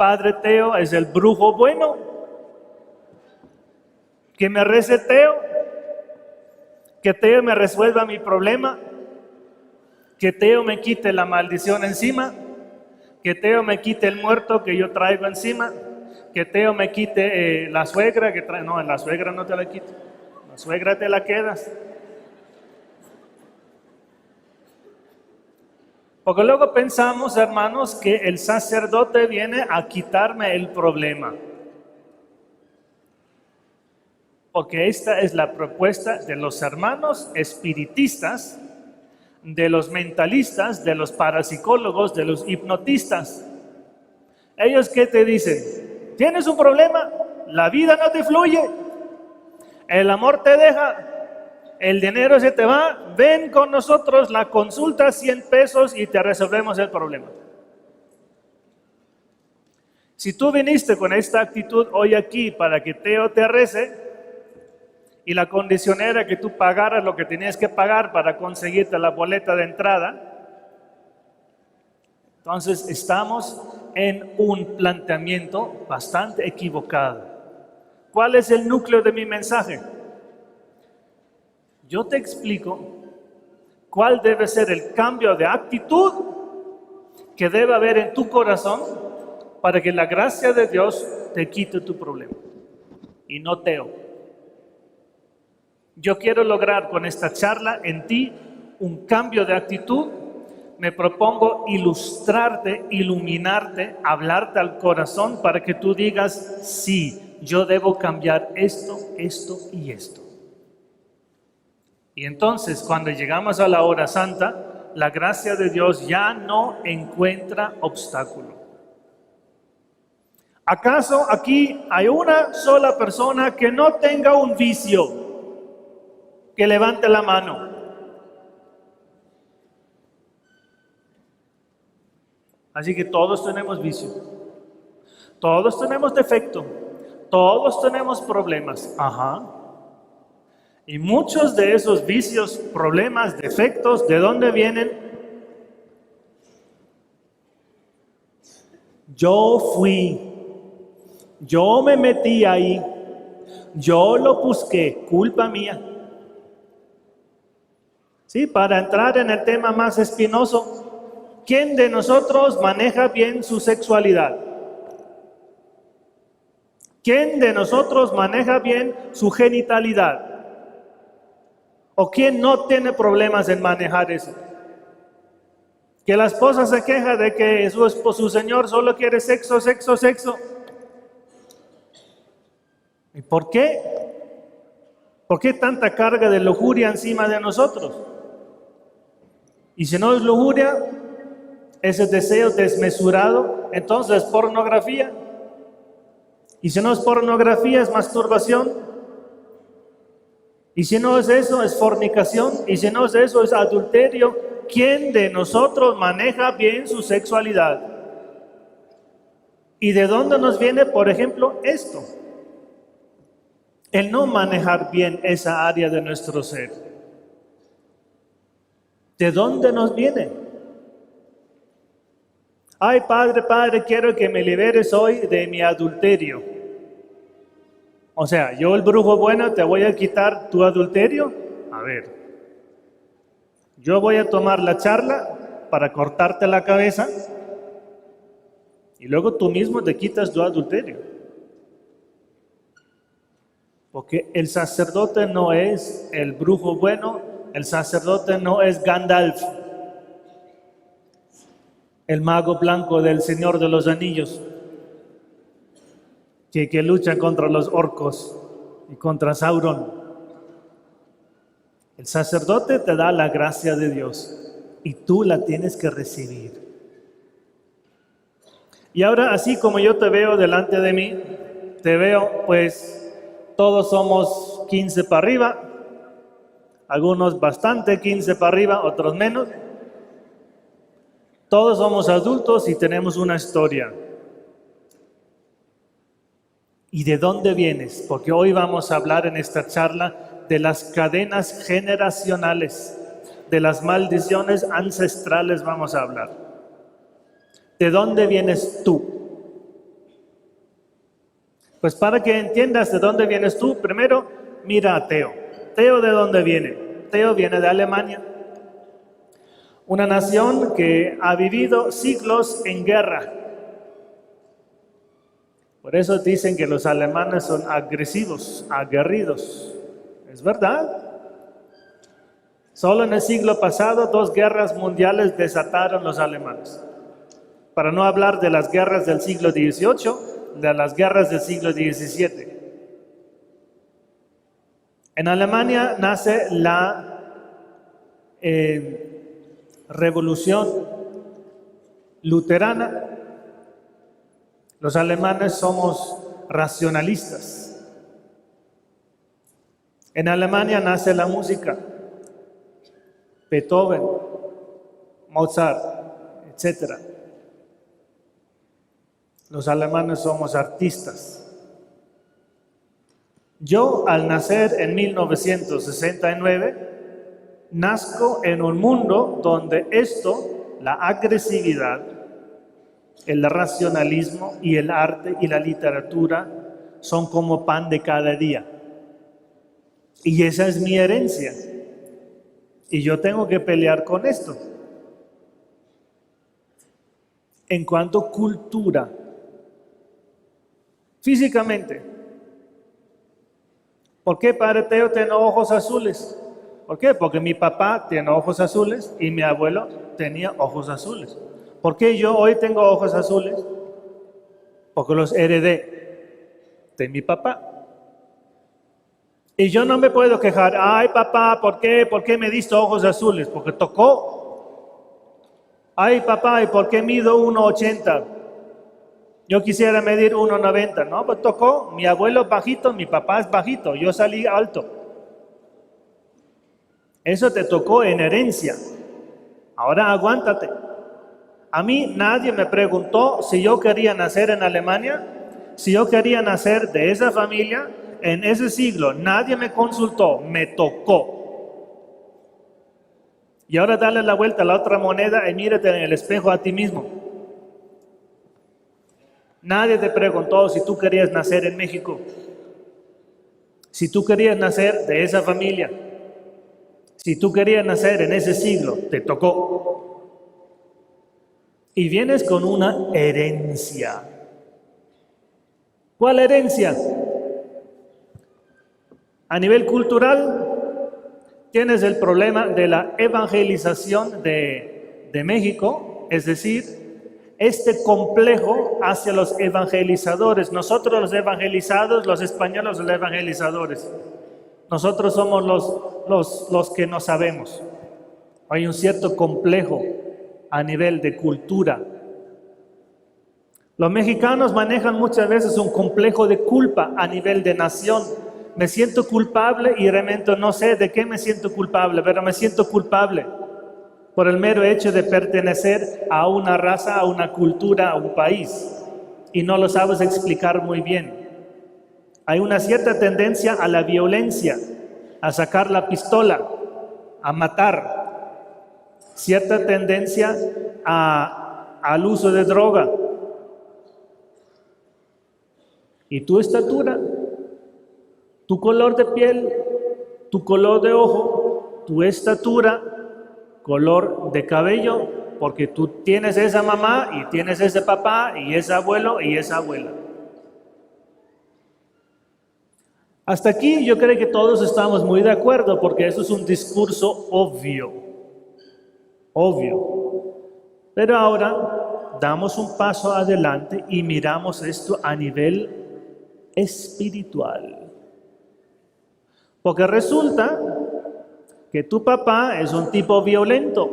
padre Teo es el brujo bueno, que me rece Teo, que Teo me resuelva mi problema, que Teo me quite la maldición encima, que Teo me quite el muerto que yo traigo encima, que Teo me quite la suegra que trae. No, la suegra no te la quito, la suegra te la quedas. Porque luego pensamos, hermanos, que el sacerdote viene a quitarme el problema. Porque esta es la propuesta de los hermanos espiritistas, de los mentalistas, de los parapsicólogos, de los hipnotistas. Ellos, ¿qué te dicen? ¿Tienes un problema? La vida no te fluye, el amor te deja, el dinero se te va, ven con nosotros, la consulta 100 pesos y te resolvemos el problema. Si tú viniste con esta actitud hoy aquí para que Teo te rece, y la condición era que tú pagaras lo que tenías que pagar para conseguirte la boleta de entrada, entonces estamos en un planteamiento bastante equivocado. ¿Cuál es el núcleo de mi mensaje? Yo te explico cuál debe ser el cambio de actitud que debe haber en tu corazón para que la gracia de Dios te quite tu problema, y no Teo. Yo quiero lograr con esta charla en ti un cambio de actitud. Me propongo ilustrarte, iluminarte, hablarte al corazón para que tú digas, sí, yo debo cambiar esto, esto y esto. Y entonces, cuando llegamos a la hora santa, la gracia de Dios ya no encuentra obstáculo. ¿Acaso aquí hay una sola persona que no tenga un vicio? Que levante la mano. Así que todos tenemos vicio, todos tenemos defecto, todos tenemos problemas. Ajá. Y muchos de esos vicios, problemas, defectos, ¿de dónde vienen? Yo fui, yo me metí ahí, yo lo busqué, culpa mía. Sí, para entrar en el tema más espinoso, ¿quién de nosotros maneja bien su sexualidad? ¿Quién de nosotros maneja bien su genitalidad? ¿O quién no tiene problemas en manejar eso? Que la esposa se queja de que su señor solo quiere sexo, sexo, sexo. ¿Y por qué? ¿Por qué tanta carga de lujuria encima de nosotros? Y si no es lujuria, ese deseo desmesurado, entonces es pornografía. Y si no es pornografía, es masturbación. Y si no es eso, es fornicación. Y si no es eso, es adulterio. ¿Quién de nosotros maneja bien su sexualidad? ¿Y de dónde nos viene, por ejemplo, esto? El no manejar bien esa área de nuestro ser. ¿De dónde nos viene? Ay, padre, quiero que me liberes hoy de mi adulterio. O sea, yo el brujo bueno te voy a quitar tu adulterio. A ver, yo voy a tomar la charla para cortarte la cabeza y luego tú mismo te quitas tu adulterio. Porque el sacerdote no es el brujo bueno. El sacerdote no es Gandalf, el mago blanco del Señor de los Anillos, que lucha contra los orcos y contra Sauron. El sacerdote te da la gracia de Dios y tú la tienes que recibir. Y ahora, así como yo te veo delante de mí, te veo, pues, todos somos 15 para arriba. Algunos bastante, 15 para arriba, otros menos. Todos somos adultos y tenemos una historia. ¿Y de dónde vienes? Porque hoy vamos a hablar en esta charla de las cadenas generacionales, de las maldiciones ancestrales vamos a hablar. ¿De dónde vienes tú? Pues para que entiendas de dónde vienes tú, primero mira a Teo. ¿Teo de dónde viene? Teo viene de Alemania, una nación que ha vivido siglos en guerra. Por eso dicen que los alemanes son agresivos, aguerridos. ¿Es verdad? Solo en el siglo pasado 2 guerras mundiales desataron los alemanes. Para no hablar de las guerras del siglo XVIII, de las guerras del siglo XVII. En Alemania nace la revolución luterana. Los alemanes somos racionalistas. En Alemania nace la música. Beethoven, Mozart, etc. Los alemanes somos artistas. Yo, al nacer en 1969, nazco en un mundo donde esto, la agresividad, el racionalismo y el arte y la literatura son como pan de cada día. Y esa es mi herencia. Y yo tengo que pelear con esto. En cuanto a cultura, físicamente, ¿por qué Padre Teo tiene ojos azules? ¿Por qué? Porque mi papá tiene ojos azules y mi abuelo tenía ojos azules. ¿Por qué yo hoy tengo ojos azules? Porque los heredé de mi papá. Y yo no me puedo quejar, ay papá, ¿por qué? ¿Por qué me diste ojos azules? Porque tocó. Ay papá, ¿y por qué mido 1,80? Yo quisiera medir 1,90, ¿no? Pues tocó, mi abuelo es bajito, mi papá es bajito, yo salí alto. Eso te tocó en herencia. Ahora aguántate. A mí nadie me preguntó si yo quería nacer en Alemania, si yo quería nacer de esa familia, en ese siglo. Nadie me consultó, me tocó. Y ahora dale la vuelta a la otra moneda y mírate en el espejo a ti mismo. Nadie te preguntó si tú querías nacer en México, si tú querías nacer de esa familia, si tú querías nacer en ese siglo, te tocó. Y vienes con una herencia. ¿Cuál herencia? A nivel cultural, tienes el problema de la evangelización de México, es decir, este complejo hacia los evangelizadores. Nosotros los evangelizados, los españoles los evangelizadores. Nosotros somos los que no sabemos. Hay un cierto complejo a nivel de cultura. Los mexicanos manejan muchas veces un complejo de culpa a nivel de nación. Me siento culpable y realmente no sé de qué me siento culpable, pero me siento culpable por el mero hecho de pertenecer a una raza, a una cultura, a un país, y no lo sabes explicar muy bien. Hay una cierta tendencia a la violencia, a sacar la pistola, a matar, cierta tendencia al uso de droga. ¿Y tu estatura? Tu color de piel, tu color de ojo, tu estatura, color de cabello, porque tú tienes esa mamá y tienes ese papá y ese abuelo y esa abuela. Hasta aquí yo creo que todos estamos muy de acuerdo porque eso es un discurso obvio. Pero ahora damos un paso adelante y miramos esto a nivel espiritual. Porque resulta que tu papá es un tipo violento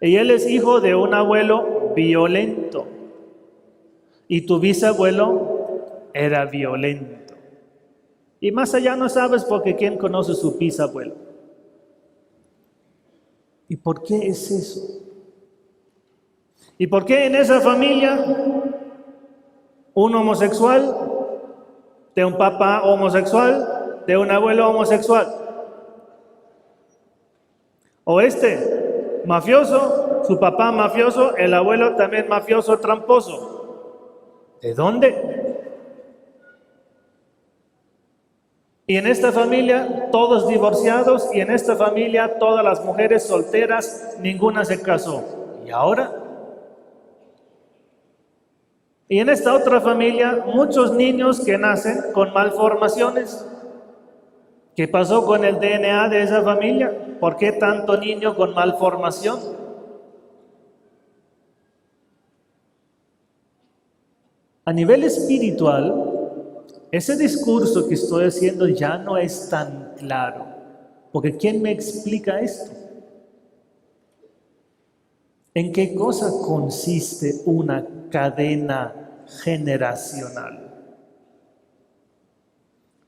y él es hijo de un abuelo violento y tu bisabuelo era violento. Y más allá no sabes porque quién conoce su bisabuelo. ¿Y por qué es eso? ¿Y por qué en esa familia un homosexual de un papá homosexual de un abuelo homosexual? O mafioso, su papá mafioso, el abuelo también mafioso, tramposo. ¿De dónde? Y en esta familia todos divorciados, y en esta familia todas las mujeres solteras, ninguna se casó. ¿Y ahora? Y en esta otra familia muchos niños que nacen con malformaciones. ¿Qué pasó con el DNA de esa familia? ¿Por qué tanto niño con malformación? A nivel espiritual, ese discurso que estoy haciendo ya no es tan claro, porque ¿quién me explica esto? ¿En qué cosa consiste una cadena generacional?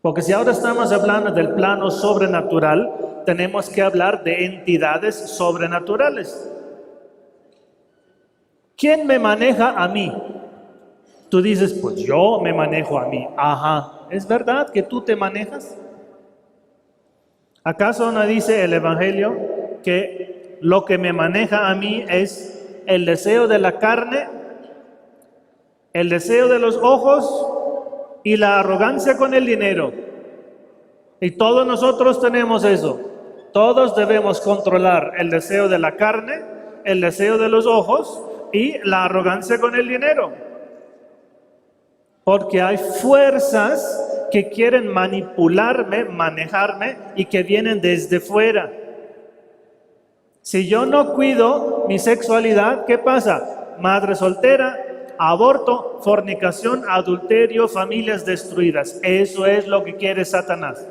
Porque si ahora estamos hablando del plano sobrenatural, tenemos que hablar de entidades sobrenaturales. ¿Quién me maneja a mí? Tú dices, pues yo me manejo a mí. Ajá, ¿es verdad que tú te manejas? ¿Acaso no dice el Evangelio que lo que me maneja a mí es el deseo de la carne, el deseo de los ojos y la arrogancia con el dinero? Y todos nosotros tenemos eso. Todos debemos controlar el deseo de la carne, el deseo de los ojos y la arrogancia con el dinero. Porque hay fuerzas que quieren manipularme, manejarme y que vienen desde fuera. Si yo no cuido mi sexualidad, ¿qué pasa? Madre soltera, aborto, fornicación, adulterio, familias destruidas. Eso es lo que quiere Satanás.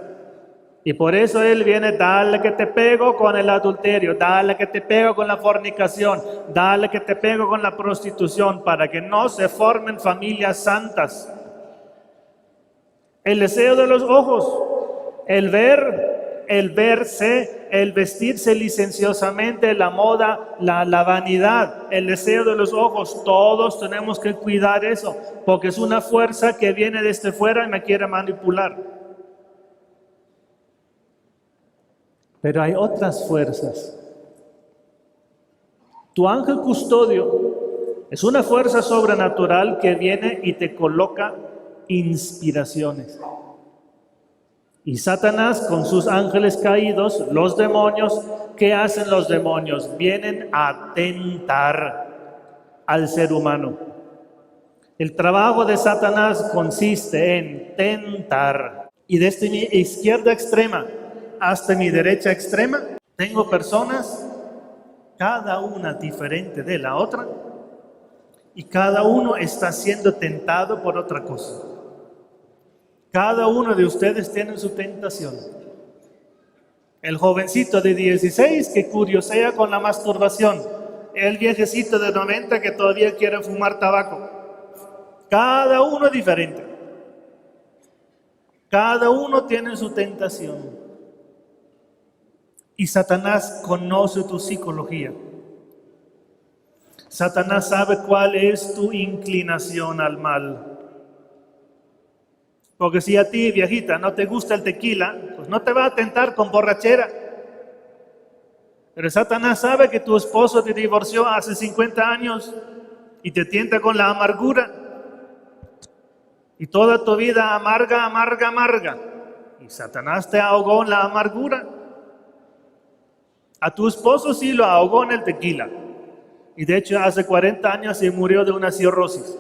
Y por eso él viene, dale que te pego con el adulterio, dale que te pego con la fornicación, dale que te pego con la prostitución, para que no se formen familias santas. El deseo de los ojos, el ver, el verse, el vestirse licenciosamente, la moda, la vanidad, el deseo de los ojos, todos tenemos que cuidar eso, porque es una fuerza que viene desde fuera y me quiere manipular. Pero hay otras fuerzas. Tu ángel custodio es una fuerza sobrenatural que viene y te coloca inspiraciones. Y Satanás con sus ángeles caídos, los demonios, ¿qué hacen los demonios? Vienen a tentar al ser humano. El trabajo de Satanás consiste en tentar. Y desde mi izquierda extrema hasta mi derecha extrema, tengo personas, cada una diferente de la otra, y cada uno está siendo tentado por otra cosa. Cada uno de ustedes tiene su tentación. El jovencito de 16 que curiosea con la masturbación, el viejecito de 90 que todavía quiere fumar tabaco. Cada uno diferente. Cada uno tiene su tentación. Y Satanás conoce tu psicología. Satanás sabe cuál es tu inclinación al mal. Porque si a ti, viejita, no te gusta el tequila, pues no te va a tentar con borrachera. Pero Satanás sabe que tu esposo te divorció hace 50 años y te tienta con la amargura. Y toda tu vida amarga, amarga, amarga. Y Satanás te ahogó en la amargura. A tu esposo sí lo ahogó en el tequila. Y de hecho hace 40 años se murió de una cirrosis.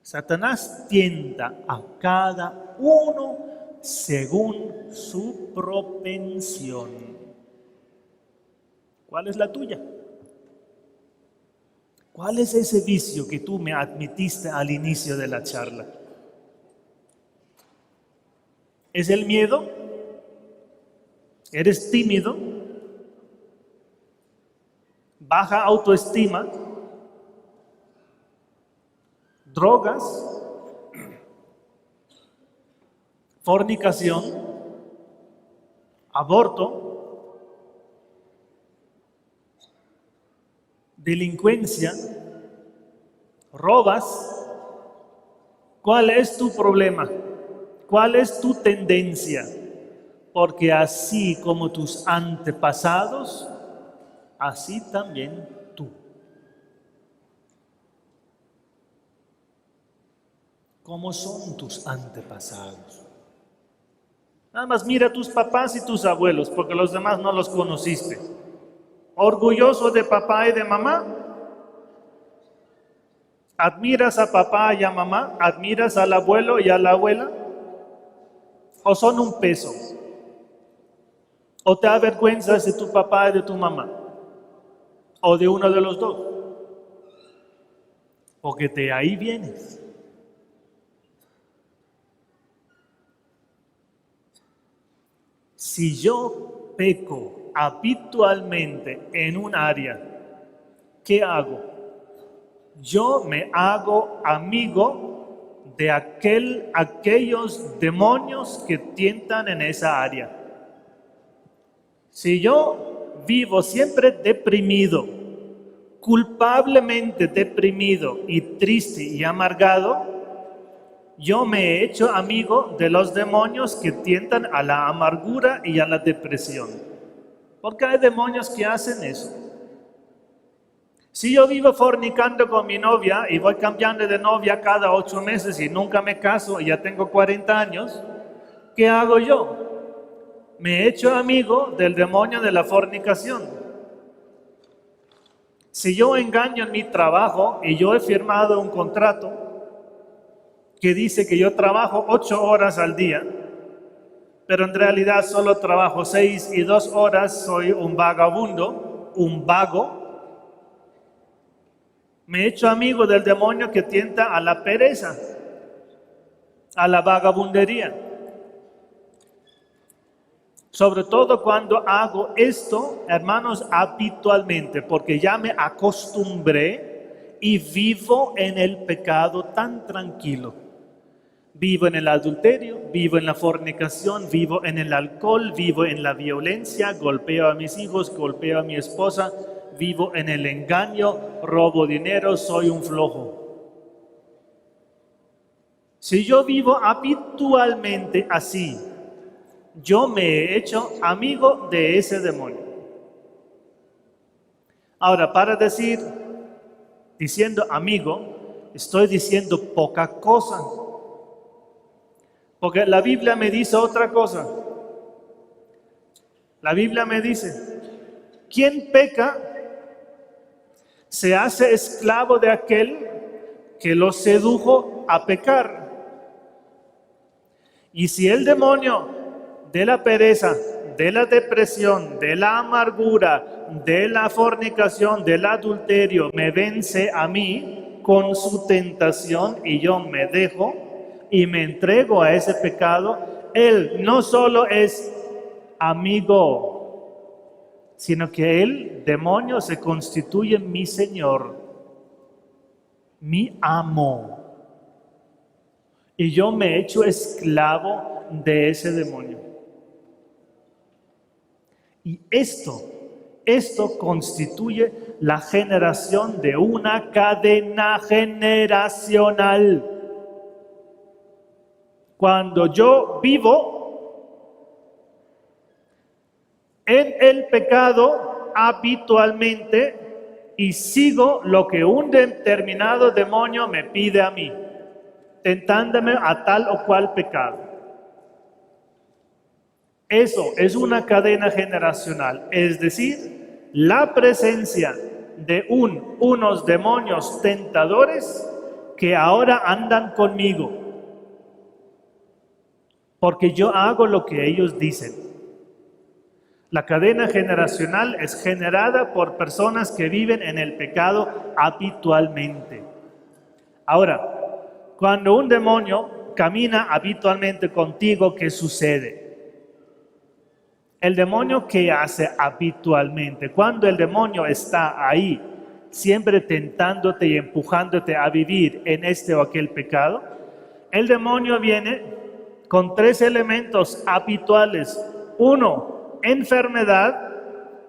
Satanás tienta a cada uno según su propensión. ¿Cuál es la tuya? ¿Cuál es ese vicio que tú me admitiste al inicio de la charla? ¿Es el miedo? ¿Eres tímido? ¿Baja autoestima? ¿Drogas? ¿Fornicación? ¿Aborto? ¿Delincuencia? ¿Robas? ¿Cuál es tu problema? ¿Cuál es tu tendencia? Porque así como tus antepasados, así también tú. ¿Cómo son tus antepasados? Nada más mira a tus papás y tus abuelos, porque los demás no los conociste. ¿Orgulloso de papá y de mamá? ¿Admiras a papá y a mamá? ¿Admiras al abuelo y a la abuela? ¿O son un peso? ¿O te avergüenzas de tu papá y de tu mamá? ¿O de uno de los dos? Porque de ahí vienes. Si yo peco habitualmente en un área, ¿qué hago? Yo me hago amigo de aquellos demonios que tientan en esa área. Si yo vivo siempre deprimido, culpablemente deprimido y triste y amargado, yo me he hecho amigo de los demonios que tientan a la amargura y a la depresión. Porque hay demonios que hacen eso. Si yo vivo fornicando con mi novia y voy cambiando de novia cada 8 meses y nunca me caso y ya tengo 40 años, ¿qué hago yo? Me he hecho amigo del demonio de la fornicación. Si yo engaño en mi trabajo y yo he firmado un contrato que dice que yo trabajo 8 horas al día, pero en realidad solo trabajo 6 y 2 horas, soy un vagabundo, un vago, me he hecho amigo del demonio que tienta a la pereza, a la vagabundería. Sobre todo cuando hago esto, hermanos, habitualmente, porque ya me acostumbré y vivo en el pecado tan tranquilo. Vivo en el adulterio, vivo en la fornicación, vivo en el alcohol, vivo en la violencia, golpeo a mis hijos, golpeo a mi esposa, vivo en el engaño, robo dinero, soy un flojo. Si yo vivo habitualmente así, yo me he hecho amigo de ese demonio. Ahora, para diciendo amigo, estoy diciendo poca cosa. Porque la Biblia me dice otra cosa. La Biblia me dice, quien peca se hace esclavo de aquel que lo sedujo a pecar. Y si el demonio de la pereza, de la depresión, de la amargura, de la fornicación, del adulterio, me vence a mí con su tentación y yo me dejo y me entrego a ese pecado, él no solo es amigo, sino que el demonio se constituye mi Señor, mi amo. Y yo me he hecho esclavo de ese demonio. Y esto constituye la generación de una cadena generacional. Cuando yo vivo en el pecado habitualmente y sigo lo que un determinado demonio me pide a mí, tentándome a tal o cual pecado. Eso es una cadena generacional, es decir, la presencia de unos demonios tentadores que ahora andan conmigo, porque yo hago lo que ellos dicen. La cadena generacional es generada por personas que viven en el pecado habitualmente. Ahora, cuando un demonio camina habitualmente contigo, ¿qué sucede? El demonio, ¿qué hace habitualmente? Cuando el demonio está ahí, siempre tentándote y empujándote a vivir en este o aquel pecado, el demonio viene con 3 elementos habituales. 1, enfermedad.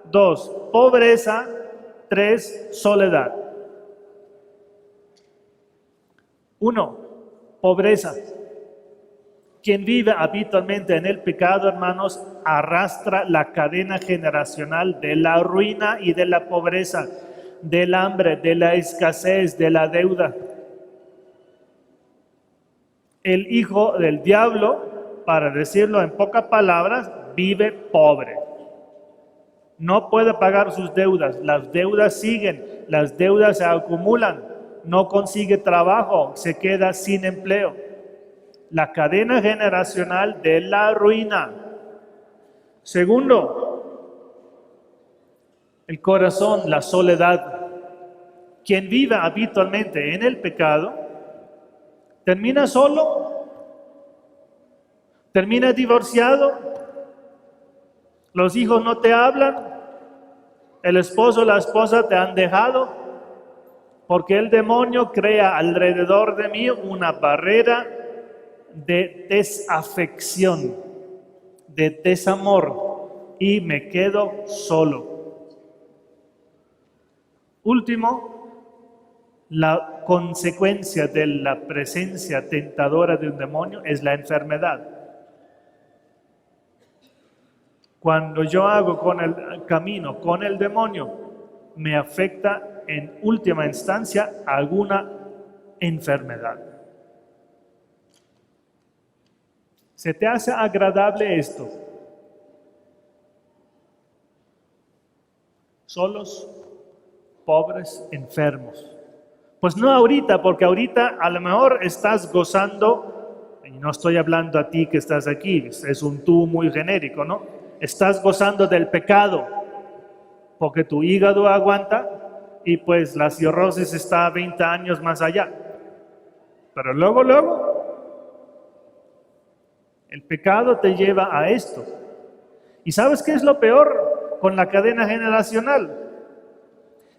2, pobreza. 3, soledad. 1, pobreza. Quien vive habitualmente en el pecado, hermanos, arrastra la cadena generacional de la ruina y de la pobreza, del hambre, de la escasez, de la deuda. El hijo del diablo, para decirlo en pocas palabras, vive pobre. No puede pagar sus deudas, las deudas siguen, las deudas se acumulan, no consigue trabajo, se queda sin empleo. La cadena generacional de la ruina. Segundo, el corazón, la soledad. Quien vive habitualmente en el pecado, termina solo, termina divorciado, los hijos no te hablan, el esposo o la esposa te han dejado, porque el demonio crea alrededor de mí una barrera de desafección, de desamor, y me quedo solo. Último, la consecuencia de la presencia tentadora de un demonio es la enfermedad. Cuando yo hago con el camino con el demonio, me afecta en última instancia alguna enfermedad. ¿Se te hace agradable esto? Solos, pobres, enfermos. Pues no ahorita, porque ahorita a lo mejor estás gozando, y no estoy hablando a ti que estás aquí, es un tú muy genérico, ¿no? Estás gozando del pecado, porque tu hígado aguanta y pues la cirrosis está 20 años más allá. Pero luego, el pecado te lleva a esto. ¿Y sabes qué es lo peor con la cadena generacional?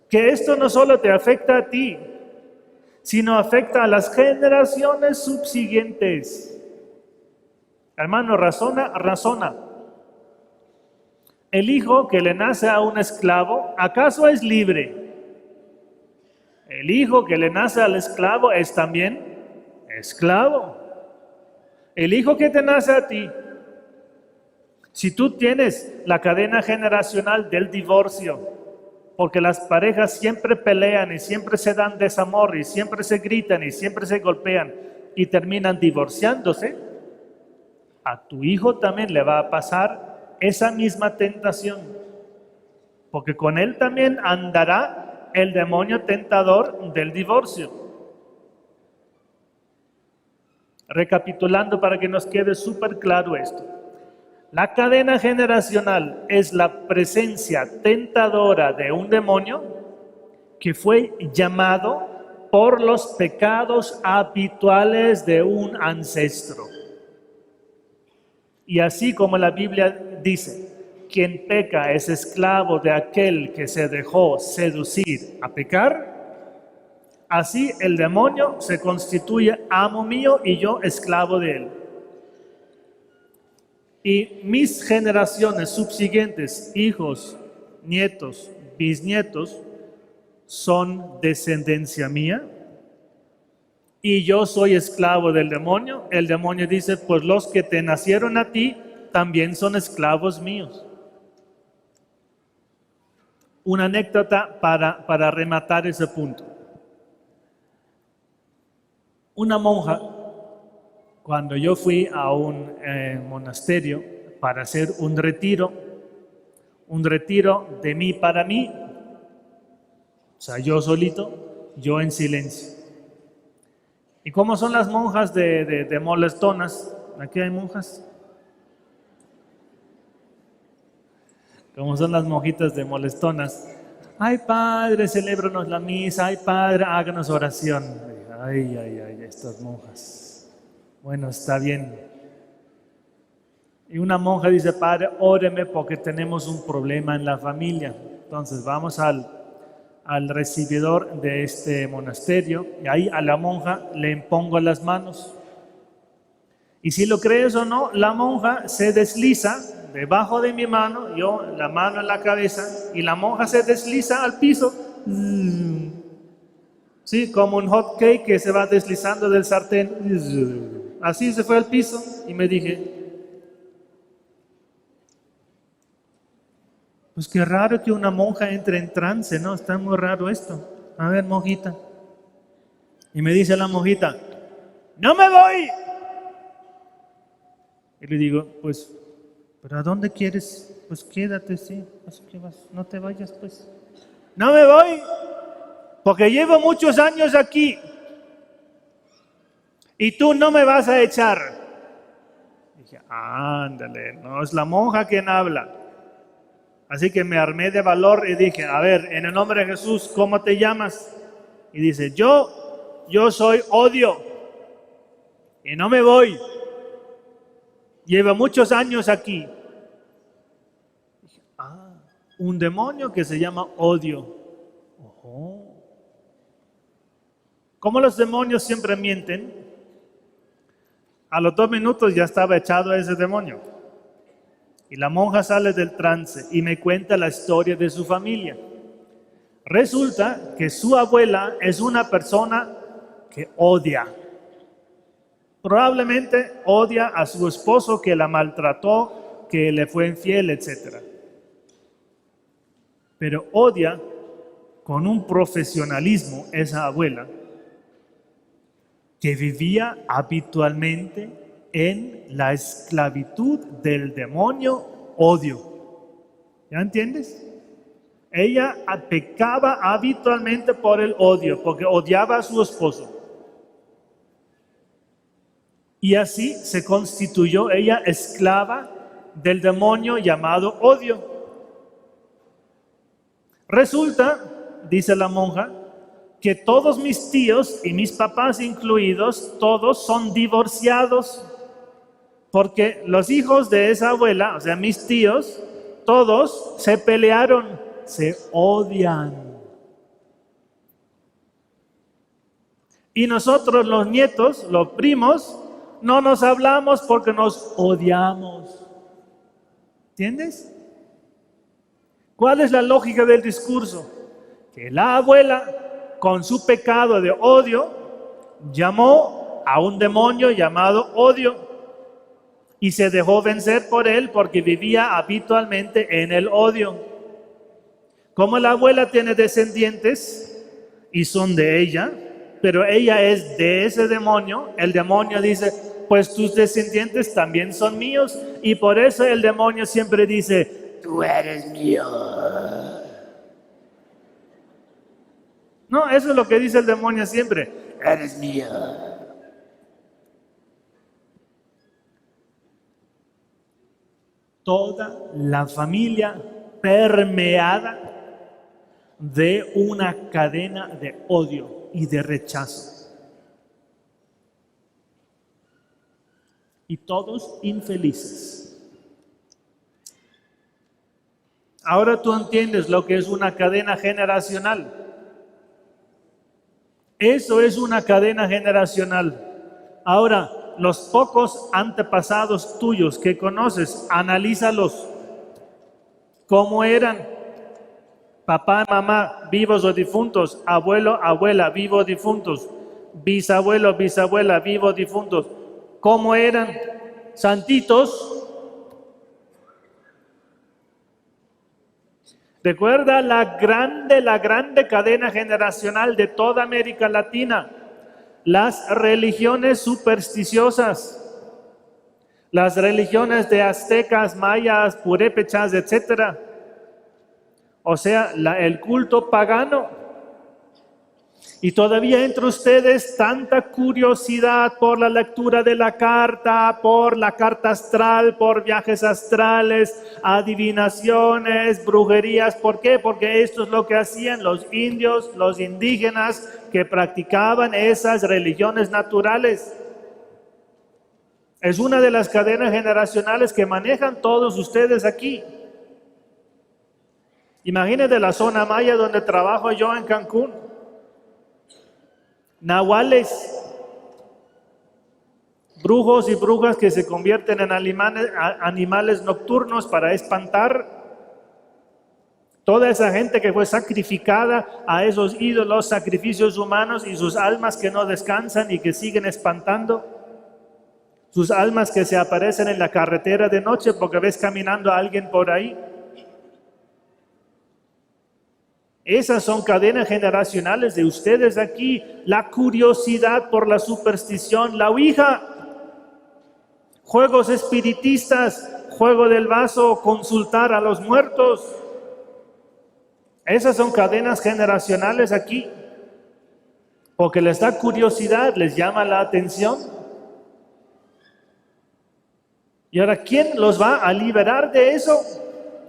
Que esto no solo te afecta a ti, sino afecta a las generaciones subsiguientes. Hermano, razona. El hijo que le nace a un esclavo, ¿acaso es libre? El hijo que le nace al esclavo es también esclavo. El hijo que te nace a ti, si tú tienes la cadena generacional del divorcio, porque las parejas siempre pelean y siempre se dan desamor y siempre se gritan y siempre se golpean y terminan divorciándose, a tu hijo también le va a pasar esa misma tentación, porque con él también andará el demonio tentador del divorcio. Recapitulando para que nos quede súper claro esto. La cadena generacional es la presencia tentadora de un demonio que fue llamado por los pecados habituales de un ancestro. Y así como la Biblia dice, quien peca es esclavo de aquel que se dejó seducir a pecar, así el demonio se constituye amo mío y yo esclavo de él. Y mis generaciones subsiguientes, hijos, nietos, bisnietos, son descendencia mía. Y yo soy esclavo del demonio. El demonio dice, pues los que te nacieron a ti también son esclavos míos. Una anécdota para rematar ese punto. Una monja, cuando yo fui a un monasterio para hacer un retiro de mí para mí, o sea, yo solito, yo en silencio. ¿Y cómo son las monjas de molestonas? ¿Aquí hay monjas? ¿Cómo son las monjitas de molestonas? Ay, padre, celébrenos la misa. Ay, padre, háganos oración. Ay, estas monjas. Bueno, está bien. Y una monja dice, padre, óreme porque tenemos un problema en la familia. Entonces vamos al recibidor de este monasterio y ahí a la monja le impongo las manos. Y si lo crees o no, la monja se desliza debajo de mi mano, yo la mano en la cabeza, y la monja se desliza al piso. Sí, como un hot cake que se va deslizando del sartén. Así se fue al piso y me dije, pues qué raro que una monja entre en trance, ¿no? Está muy raro esto. A ver, monjita. Y me dice la monjita, no me voy. Y le digo, pues, ¿pero a dónde quieres? Pues quédate, sí. Pues, ¿qué vas? No te vayas, pues. No me voy, porque llevo muchos años aquí. Y tú no me vas a echar. Dije, ándale, no es la monja quien habla. Así que me armé de valor y dije, a ver, en el nombre de Jesús, ¿cómo te llamas? Y dice, yo soy Odio. Y no me voy. Llevo muchos años aquí. Dije, un demonio que se llama Odio. Oh. ¿Cómo los demonios siempre mienten? A los 2 minutos ya estaba echado ese demonio. Y la monja sale del trance y me cuenta la historia de su familia. Resulta que su abuela es una persona que odia. Probablemente odia a su esposo que la maltrató, que le fue infiel, etc. Pero odia con un profesionalismo esa abuela que vivía habitualmente en la esclavitud del demonio Odio. ¿Ya entiendes? Ella pecaba habitualmente por el odio, porque odiaba a su esposo. Y así se constituyó ella esclava del demonio llamado Odio. Resulta, dice la monja, que todos mis tíos y mis papás incluidos, todos son divorciados. Porque los hijos de esa abuela, o sea, mis tíos, todos se pelearon, se odian. Y nosotros los nietos, los primos, no nos hablamos porque nos odiamos. ¿Entiendes? ¿Cuál es la lógica del discurso? Que la abuela, con su pecado de odio, llamó a un demonio llamado Odio. Y se dejó vencer por él porque vivía habitualmente en el odio. Como la abuela tiene descendientes y son de ella, pero ella es de ese demonio, el demonio dice, pues tus descendientes también son míos. Y por eso el demonio siempre dice, tú eres mío. No, eso es lo que dice el demonio siempre, eres mío. Toda la familia permeada de una cadena de odio y de rechazo. Y todos infelices. Ahora tú entiendes lo que es una cadena generacional. Eso es una cadena generacional. Ahora, los pocos antepasados tuyos que conoces, analízalos. ¿Cómo eran? Papá, mamá, vivos o difuntos. Abuelo, abuela, vivos o difuntos. Bisabuelo, bisabuela, vivos o difuntos. ¿Cómo eran? Santitos. Recuerda la grande cadena generacional de toda América Latina. Las religiones supersticiosas, las religiones de aztecas, mayas, purépechas, etc. O sea, el culto pagano. Y todavía entre ustedes tanta curiosidad por la lectura de la carta, por la carta astral, por viajes astrales, adivinaciones, brujerías. ¿Por qué? Porque esto es lo que hacían los indios, los indígenas que practicaban esas religiones naturales. Es una de las cadenas generacionales que manejan todos ustedes aquí. Imagínense la zona maya donde trabajo yo en Cancún. Nahuales, brujos y brujas que se convierten en animales nocturnos para espantar. Toda esa gente que fue sacrificada a esos ídolos, sacrificios humanos, y sus almas que no descansan y que siguen espantando. Sus almas que se aparecen en la carretera de noche porque ves caminando a alguien por ahí. Esas son cadenas generacionales de ustedes aquí. La curiosidad por la superstición, la ouija. Juegos espiritistas, juego del vaso, consultar a los muertos. Esas son cadenas generacionales aquí, porque les da curiosidad, les llama la atención. Y ahora, ¿quién los va a liberar de eso?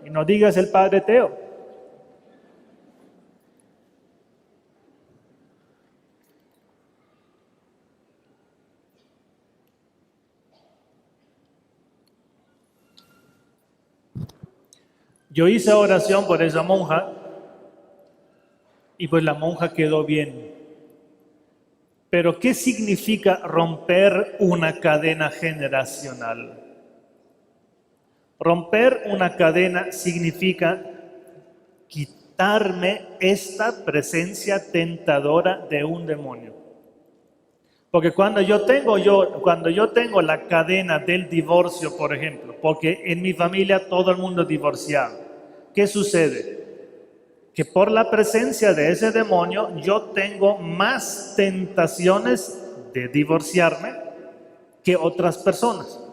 Y no digas el padre Teo. Yo hice oración por esa monja y pues la monja quedó bien. Pero ¿qué significa romper una cadena generacional? Romper una cadena significa quitarme esta presencia tentadora de un demonio. Porque cuando yo tengo la cadena del divorcio, por ejemplo, porque en mi familia todo el mundo es divorciado, ¿qué sucede? Que por la presencia de ese demonio yo tengo más tentaciones de divorciarme que otras personas.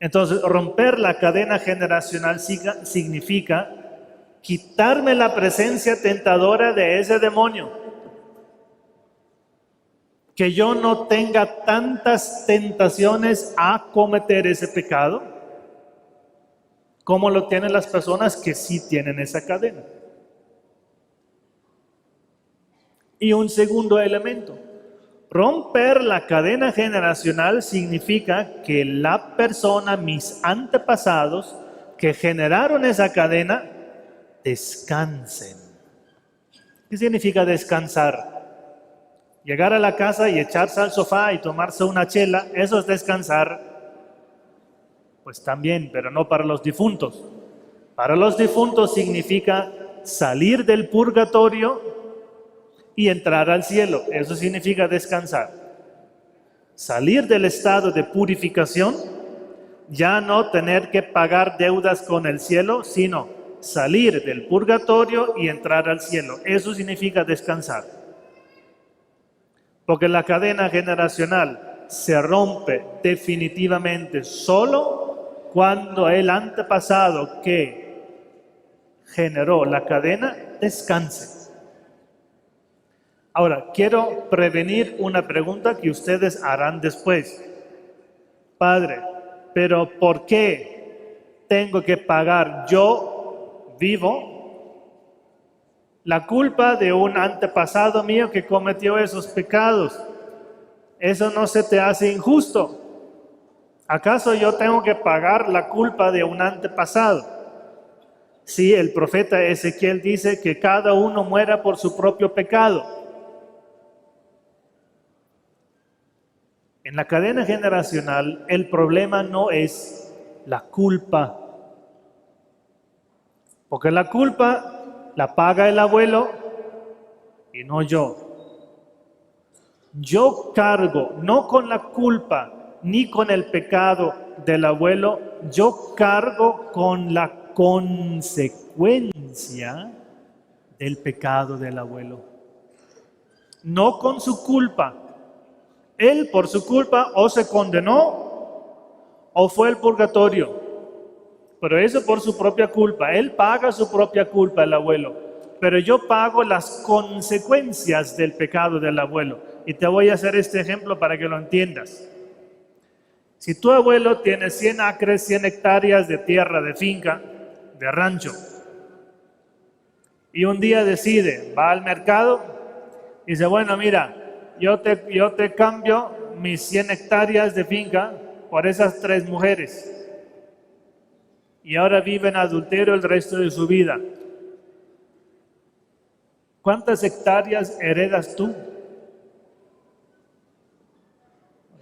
Entonces, romper la cadena generacional significa quitarme la presencia tentadora de ese demonio. Que yo no tenga tantas tentaciones a cometer ese pecado como lo tienen las personas que sí tienen esa cadena. Y un segundo elemento, romper la cadena generacional significa que la persona, mis antepasados que generaron esa cadena, descansen. ¿Qué significa descansar? Llegar a la casa y echarse al sofá y tomarse una chela, eso es descansar. Pues también, pero no para los difuntos. Para los difuntos significa salir del purgatorio y entrar al cielo. Eso significa descansar. Salir del estado de purificación, ya no tener que pagar deudas con el cielo, sino salir del purgatorio y entrar al cielo. Eso significa descansar. Porque la cadena generacional se rompe definitivamente solo cuando el antepasado que generó la cadena descanse. Ahora, quiero prevenir una pregunta que ustedes harán después. Padre, ¿pero por qué tengo que pagar yo vivo la culpa de un antepasado mío que cometió esos pecados? ¿Eso no se te hace injusto? ¿Acaso yo tengo que pagar la culpa de un antepasado? Sí, el profeta Ezequiel dice que cada uno muera por su propio pecado. En la cadena generacional, el problema no es la culpa, porque la culpa la paga el abuelo y no yo. Yo cargo no con la culpa ni con el pecado del abuelo, yo cargo con la consecuencia del pecado del abuelo. No con su culpa. Él por su culpa o se condenó o fue al purgatorio. Pero eso por su propia culpa. Él paga su propia culpa, el abuelo. Pero yo pago las consecuencias del pecado del abuelo. Y te voy a hacer este ejemplo para que lo entiendas. Si tu abuelo tiene 100 acres, 100 hectáreas de tierra, de finca, de rancho, y un día decide, va al mercado y dice, bueno, mira, yo te cambio mis 100 hectáreas de finca por esas 3 mujeres. Y ahora vive en adulterio el resto de su vida. ¿Cuántas hectáreas heredas tú?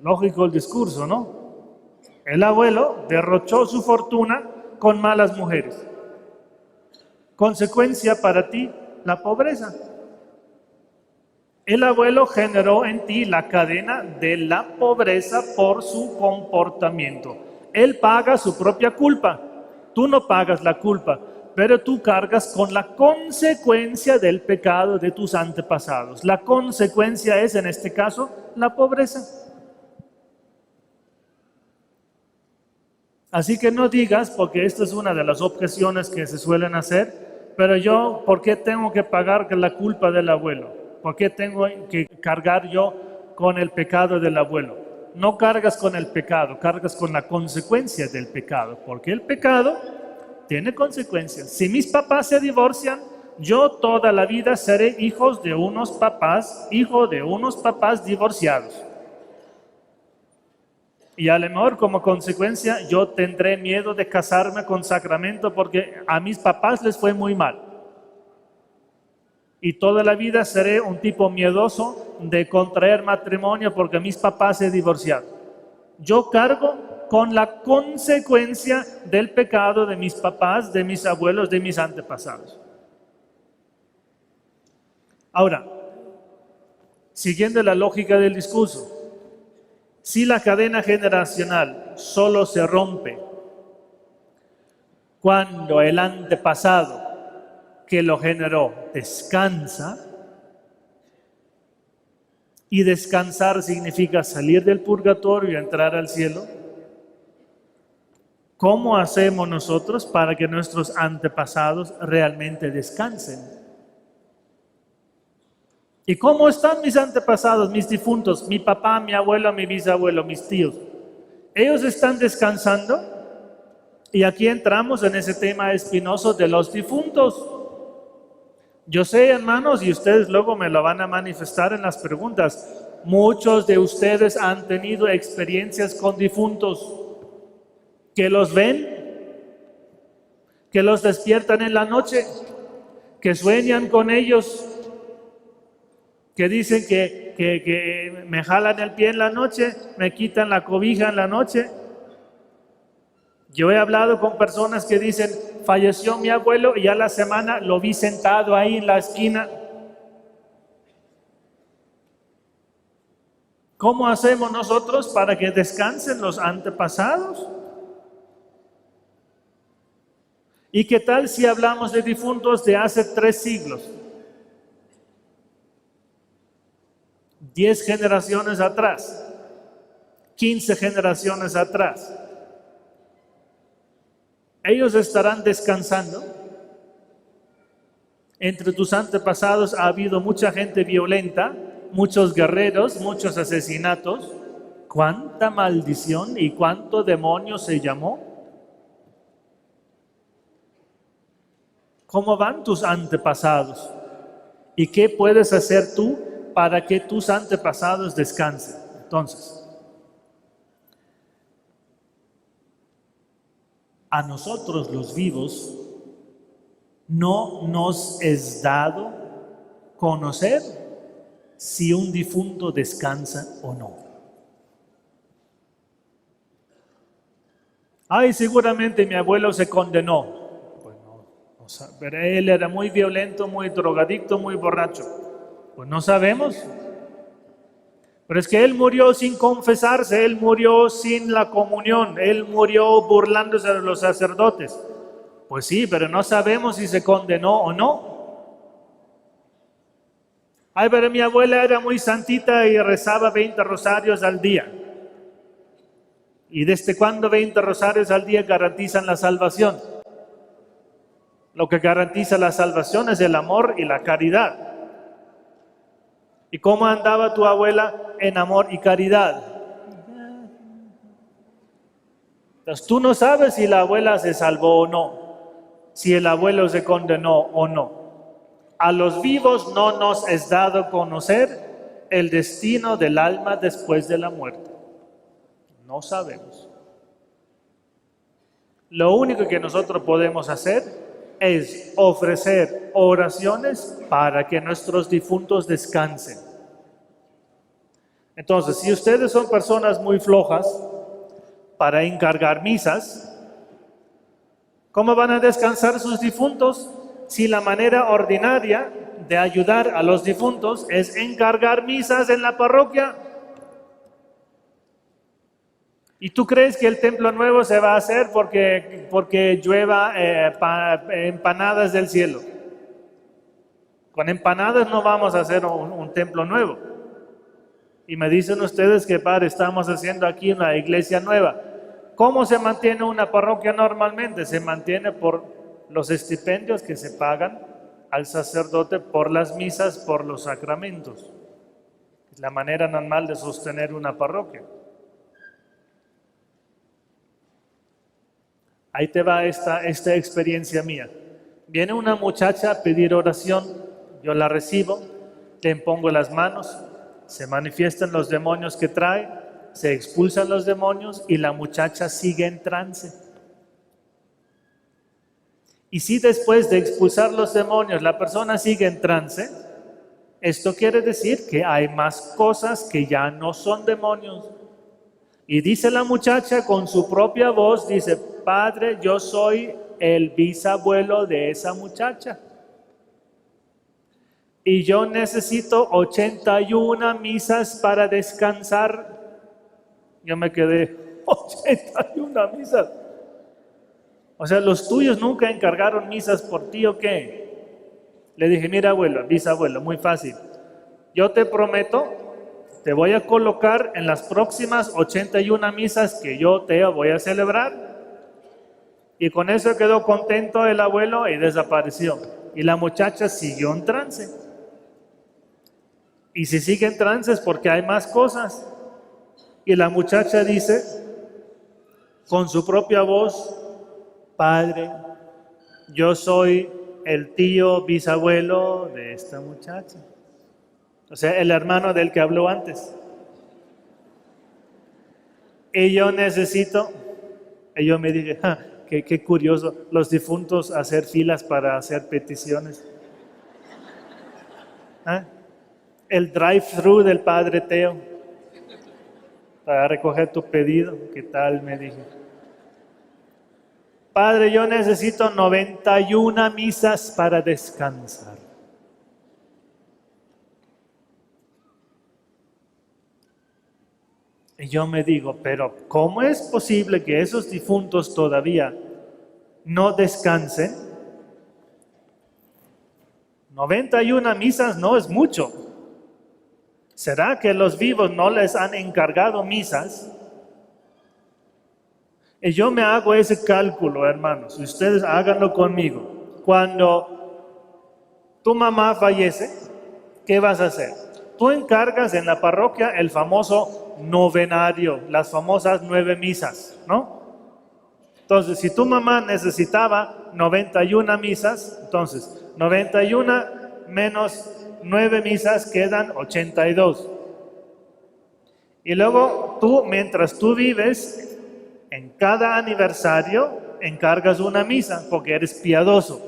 Lógico el discurso, ¿no? El abuelo derrochó su fortuna con malas mujeres. Consecuencia para ti, la pobreza. El abuelo generó en ti la cadena de la pobreza por su comportamiento. Él paga su propia culpa. Tú no pagas la culpa, pero tú cargas con la consecuencia del pecado de tus antepasados. La consecuencia es, en este caso, la pobreza. Así que no digas, porque esta es una de las objeciones que se suelen hacer, pero yo, ¿por qué tengo que pagar la culpa del abuelo? ¿Por qué tengo que cargar yo con el pecado del abuelo? No cargas con el pecado, cargas con la consecuencia del pecado, porque el pecado tiene consecuencias. Si mis papás se divorcian, yo toda la vida seré hijo de unos papás divorciados. Y a lo mejor como consecuencia yo tendré miedo de casarme con sacramento porque a mis papás les fue muy mal. Y toda la vida seré un tipo miedoso de contraer matrimonio porque mis papás se divorciaron. Yo cargo con la consecuencia del pecado de mis papás, de mis abuelos, de mis antepasados. Ahora, siguiendo la lógica del discurso, si la cadena generacional solo se rompe cuando el antepasado que lo generó descansa, y descansar significa salir del purgatorio y entrar al cielo, ¿cómo hacemos nosotros para que nuestros antepasados realmente descansen? ¿Y cómo están mis antepasados, mis difuntos, mi papá, mi abuelo, mi bisabuelo, mis tíos? ¿Ellos están descansando? Y aquí entramos en ese tema espinoso de los difuntos. Yo sé, hermanos, y ustedes luego me lo van a manifestar en las preguntas, muchos de ustedes han tenido experiencias con difuntos, que los ven, que los despiertan en la noche, que sueñan con ellos, que dicen que me jalan el pie en la noche, me quitan la cobija en la noche. Yo he hablado con personas que dicen, falleció mi abuelo y a la semana lo vi sentado ahí en la esquina. ¿Cómo hacemos nosotros para que descansen los antepasados? ¿Y qué tal si hablamos de difuntos de hace 3 siglos? 10 generaciones atrás, 15 generaciones atrás. Ellos estarán descansando. Entre tus antepasados ha habido mucha gente violenta, muchos guerreros, muchos asesinatos. ¿Cuánta maldición y cuánto demonio se llamó? ¿Cómo van tus antepasados? ¿Y qué puedes hacer tú para que tus antepasados descansen? Entonces, a nosotros los vivos no nos es dado conocer si un difunto descansa o no. Ay, seguramente mi abuelo se condenó. Pues no, pero él era muy violento, muy drogadicto, muy borracho. Pues no sabemos. Pero es que él murió sin confesarse, él murió sin la comunión, él murió burlándose de los sacerdotes. Pues sí, pero no sabemos si se condenó o no. Ay, pero mi abuela era muy santita y rezaba 20 rosarios al día. ¿Y desde cuándo 20 rosarios al día garantizan la salvación? Lo que garantiza la salvación es el amor y la caridad. ¿Y cómo andaba tu abuela? En amor y caridad. Entonces tú no sabes si la abuela se salvó o no, si el abuelo se condenó o no. A los vivos no nos es dado conocer el destino del alma después de la muerte. No sabemos. Lo único que nosotros podemos hacer es ofrecer oraciones para que nuestros difuntos descansen. Entonces, si ustedes son personas muy flojas para encargar misas, ¿cómo van a descansar sus difuntos si la manera ordinaria de ayudar a los difuntos es encargar misas en la parroquia? ¿Y tú crees que el templo nuevo se va a hacer porque llueva empanadas del cielo? Con empanadas no vamos a hacer un templo nuevo. Y me dicen ustedes que, padre, estamos haciendo aquí una iglesia nueva. ¿Cómo se mantiene una parroquia normalmente? Se mantiene por los estipendios que se pagan al sacerdote por las misas, por los sacramentos. Es la manera normal de sostener una parroquia. Ahí te va esta experiencia mía. Viene una muchacha a pedir oración, yo la recibo, le impongo las manos, se manifiestan los demonios que trae, se expulsan los demonios y la muchacha sigue en trance. Y si después de expulsar los demonios la persona sigue en trance, esto quiere decir que hay más cosas que ya no son demonios. Y dice la muchacha con su propia voz, dice: Padre, yo soy el bisabuelo de esa muchacha. Y yo necesito 81 misas para descansar. Yo me quedé, 81 misas. O sea, ¿los tuyos nunca encargaron misas por ti o qué? Le dije: mira, abuelo, bisabuelo, muy fácil. Yo te prometo, te voy a colocar en las próximas 81 misas que yo te voy a celebrar. Y con eso quedó contento el abuelo y desapareció. Y la muchacha siguió en trance. Y si sigue en trance es porque hay más cosas. Y la muchacha dice con su propia voz: Padre, yo soy el tío bisabuelo de esta muchacha. O sea, el hermano del que habló antes. Y yo necesito, y yo me dije: qué curioso, los difuntos hacer filas para hacer peticiones. El drive-thru del padre Teo para recoger tu pedido. ¿Qué tal? Me dije: Padre, yo necesito 91 misas para descansar. Y yo me digo: pero ¿cómo es posible que esos difuntos todavía no descansen? 91 misas no es mucho. ¿Será que los vivos no les han encargado misas? Y yo me hago ese cálculo, hermanos, ustedes háganlo conmigo. Cuando tu mamá fallece, ¿qué vas a hacer? Tú encargas en la parroquia el famoso novenario, las famosas 9 misas, ¿no? Entonces, si tu mamá necesitaba 91 misas, entonces 91 menos 9 misas quedan 82. Y luego tú, mientras tú vives, en cada aniversario encargas una misa porque eres piadoso.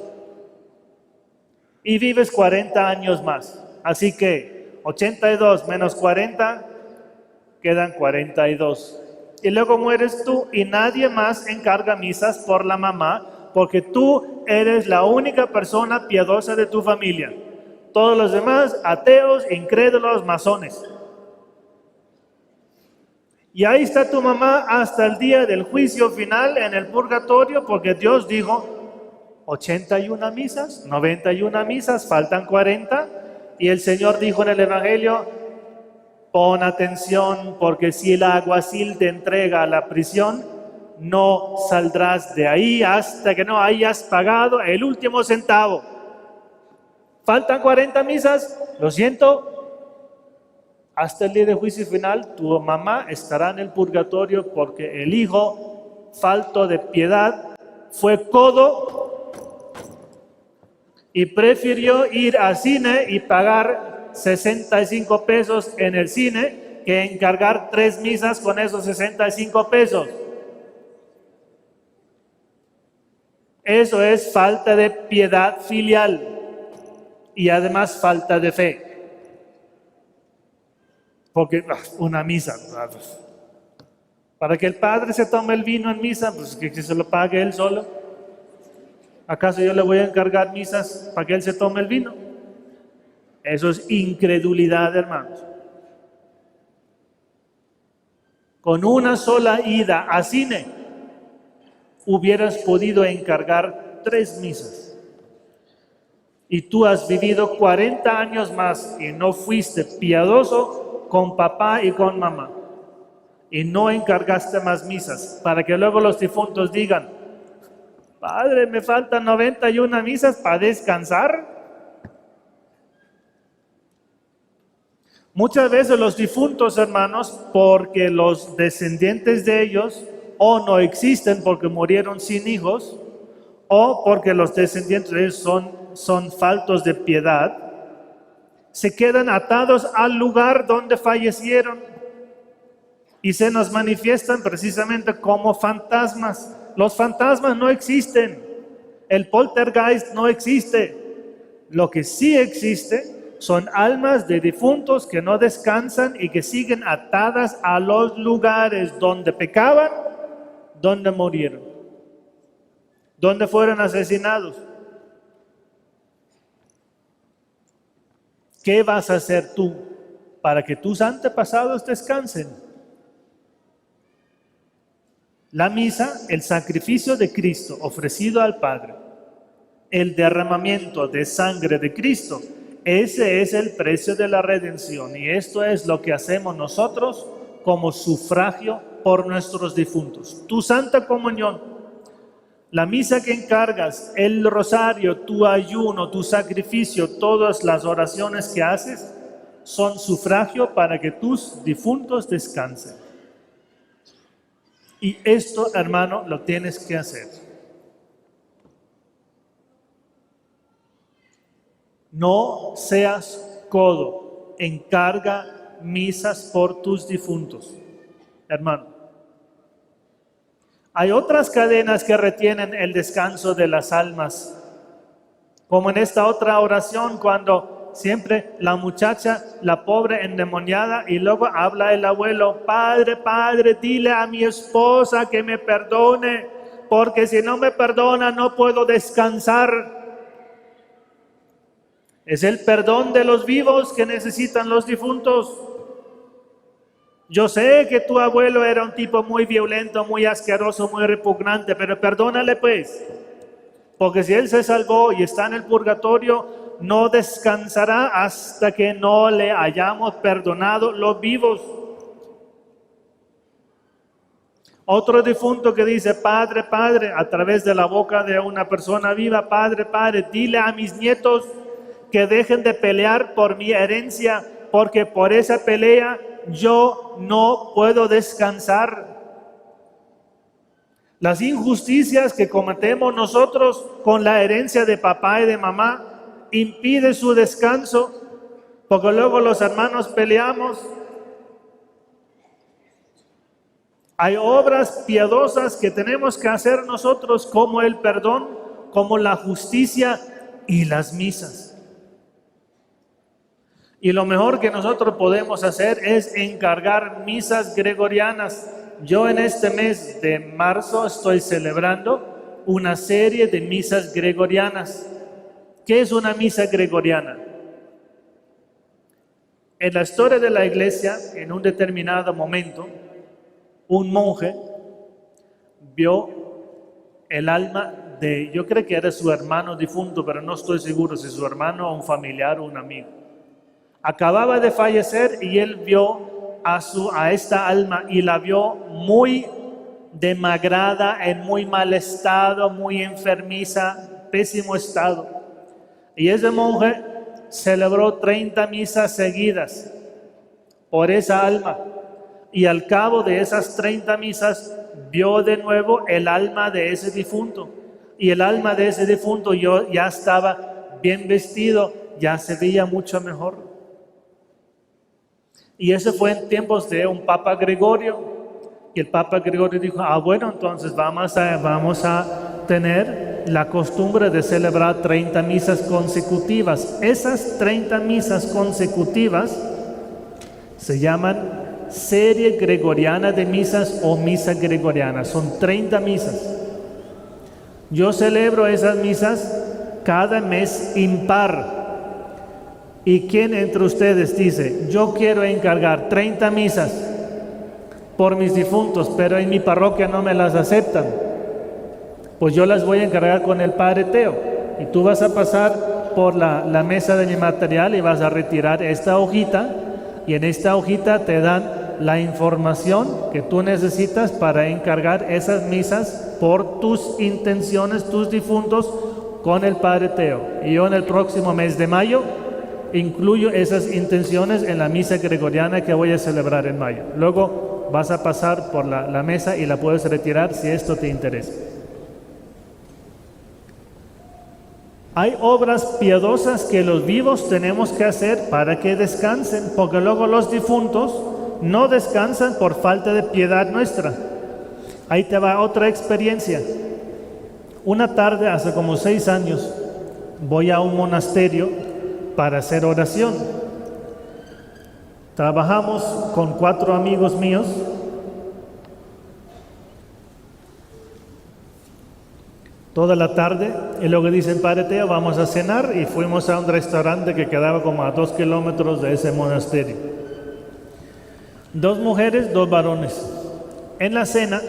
Y vives 40 años más. Así que 82 menos 40 quedan 42. Y luego mueres tú y nadie más encarga misas por la mamá porque tú eres la única persona piadosa de tu familia. Todos los demás, ateos, incrédulos, masones. Y ahí está tu mamá hasta el día del juicio final en el purgatorio, porque Dios dijo 81 misas, 91 misas, faltan 40. Y el Señor dijo en el Evangelio: pon atención, porque si el alguacil te entrega a la prisión, no saldrás de ahí hasta que no hayas pagado el último centavo. Faltan 40 misas, lo siento. Hasta el día de juicio final, tu mamá estará en el purgatorio porque el hijo, falto de piedad, fue codo y prefirió ir al cine y pagar 65 pesos en el cine que encargar 3 misas con esos 65 pesos. Eso es falta de piedad filial y además falta de fe. Porque una misa, para que el padre se tome el vino en misa, pues que se lo pague él solo. ¿Acaso yo le voy a encargar misas para que él se tome el vino? Eso es incredulidad, hermanos. Con una sola ida a cine hubieras podido encargar 3 misas. Y tú has vivido 40 años más y no fuiste piadoso con papá y con mamá. y no encargaste más misas, para que luego los difuntos digan, Padre, me faltan 91 misas para descansar. Muchas veces los difuntos, hermanos, porque los descendientes de ellos o no existen porque murieron sin hijos, o porque los descendientes de ellos son faltos de piedad, se quedan atados al lugar donde fallecieron y se nos manifiestan precisamente como fantasmas. Los fantasmas no existen, el poltergeist no existe. Lo que sí existe son almas de difuntos que no descansan y que siguen atadas a los lugares donde pecaban, donde murieron, donde fueron asesinados. ¿Qué vas a hacer tú para que tus antepasados descansen? La misa, el sacrificio de Cristo ofrecido al Padre, el derramamiento de sangre de Cristo, ese es el precio de la redención, y esto es lo que hacemos nosotros como sufragio por nuestros difuntos. Tu Santa Comunión, la misa que encargas, el rosario, tu ayuno, tu sacrificio, todas las oraciones que haces son sufragio para que tus difuntos descansen. Y esto, hermano, lo tienes que hacer. No seas codo, encarga misas por tus difuntos, hermano. Hay otras cadenas que retienen el descanso de las almas, como en esta otra oración cuando siempre la muchacha, la pobre endemoniada, y luego habla el abuelo, Padre, Padre, dile a mi esposa que me perdone, porque si no me perdona no puedo descansar. Es el perdón de los vivos que necesitan los difuntos. Yo sé que tu abuelo era un tipo muy violento, muy asqueroso, muy repugnante, pero perdónale pues, porque si él se salvó y está en el purgatorio, no descansará hasta que no le hayamos perdonado los vivos. Otro difunto que dice, Padre, Padre, a través de la boca de una persona viva, Padre, Padre, dile a mis nietos que dejen de pelear por mi herencia, porque por esa pelea yo no puedo descansar. Las injusticias que cometemos nosotros con la herencia de papá y de mamá impide su descanso, porque luego los hermanos peleamos. Hay obras piadosas que tenemos que hacer nosotros, como el perdón, como la justicia y las misas. Y lo mejor que nosotros podemos hacer es encargar misas gregorianas. Yo en este mes de marzo estoy celebrando una serie de misas gregorianas. ¿Qué es una misa gregoriana? En la historia de la iglesia, en un determinado momento, un monje vio el alma de, yo creo que era su hermano difunto, pero no estoy seguro si su hermano o un familiar o un amigo. Acababa de fallecer y él vio a esta alma y la vio muy demagrada, en muy mal estado, muy enfermiza, pésimo estado. Y ese monje celebró 30 misas seguidas por esa alma. Y al cabo de esas 30 misas vio de nuevo el alma de ese difunto. Y el alma de ese difunto ya estaba bien vestido, ya se veía mucho mejor. Y eso fue en tiempos de un Papa Gregorio. Y el Papa Gregorio dijo, bueno, entonces vamos a tener la costumbre de celebrar 30 misas consecutivas. Esas 30 misas consecutivas se llaman serie gregoriana de misas o misa gregoriana. Son 30 misas. Yo celebro esas misas cada mes impar. ¿Y quién entre ustedes dice, yo quiero encargar 30 misas por mis difuntos, pero en mi parroquia no me las aceptan? Pues yo las voy a encargar con el Padre Teo. Y tú vas a pasar por la mesa de mi material y vas a retirar esta hojita. Y en esta hojita te dan la información que tú necesitas para encargar esas misas por tus intenciones, tus difuntos, con el Padre Teo. Y yo en el próximo mes de mayo incluyo esas intenciones en la misa gregoriana que voy a celebrar en mayo. Luego vas a pasar por la mesa y la puedes retirar si esto te interesa. Hay obras piadosas que los vivos tenemos que hacer para que descansen, porque luego los difuntos no descansan por falta de piedad nuestra. Ahí te va otra experiencia. Una tarde, hace como 6 años, voy a un monasterio para hacer oración. Trabajamos con 4 amigos míos. Toda la tarde, y luego dicen, Padre Teo, vamos a cenar, y fuimos a un restaurante que quedaba como a 2 kilómetros de ese monasterio. 2 mujeres, 2 varones. En la cena,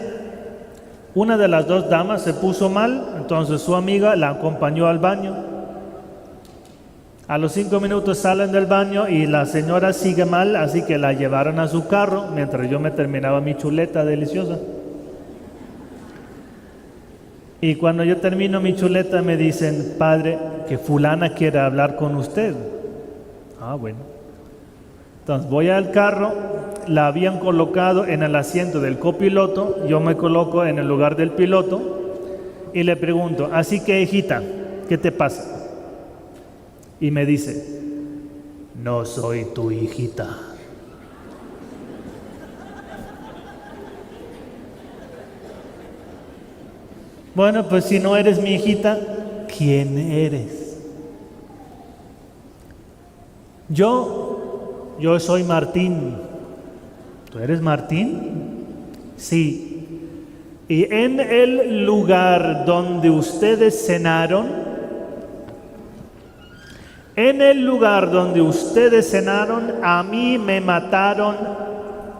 una de las 2 damas se puso mal, entonces su amiga la acompañó al baño. A los 5 minutos salen del baño y la señora sigue mal, así que la llevaron a su carro mientras yo me terminaba mi chuleta deliciosa. Y cuando yo termino mi chuleta me dicen, Padre, que fulana quiere hablar con usted. Ah, bueno. Entonces voy al carro, la habían colocado en el asiento del copiloto, yo me coloco en el lugar del piloto y le pregunto, así que hijita, ¿qué te pasa? Y me dice, no soy tu hijita. Bueno, pues si no eres mi hijita, ¿quién eres? Yo soy Martín. ¿Tú eres Martín? Sí. Y en el lugar donde ustedes cenaron, a mí me mataron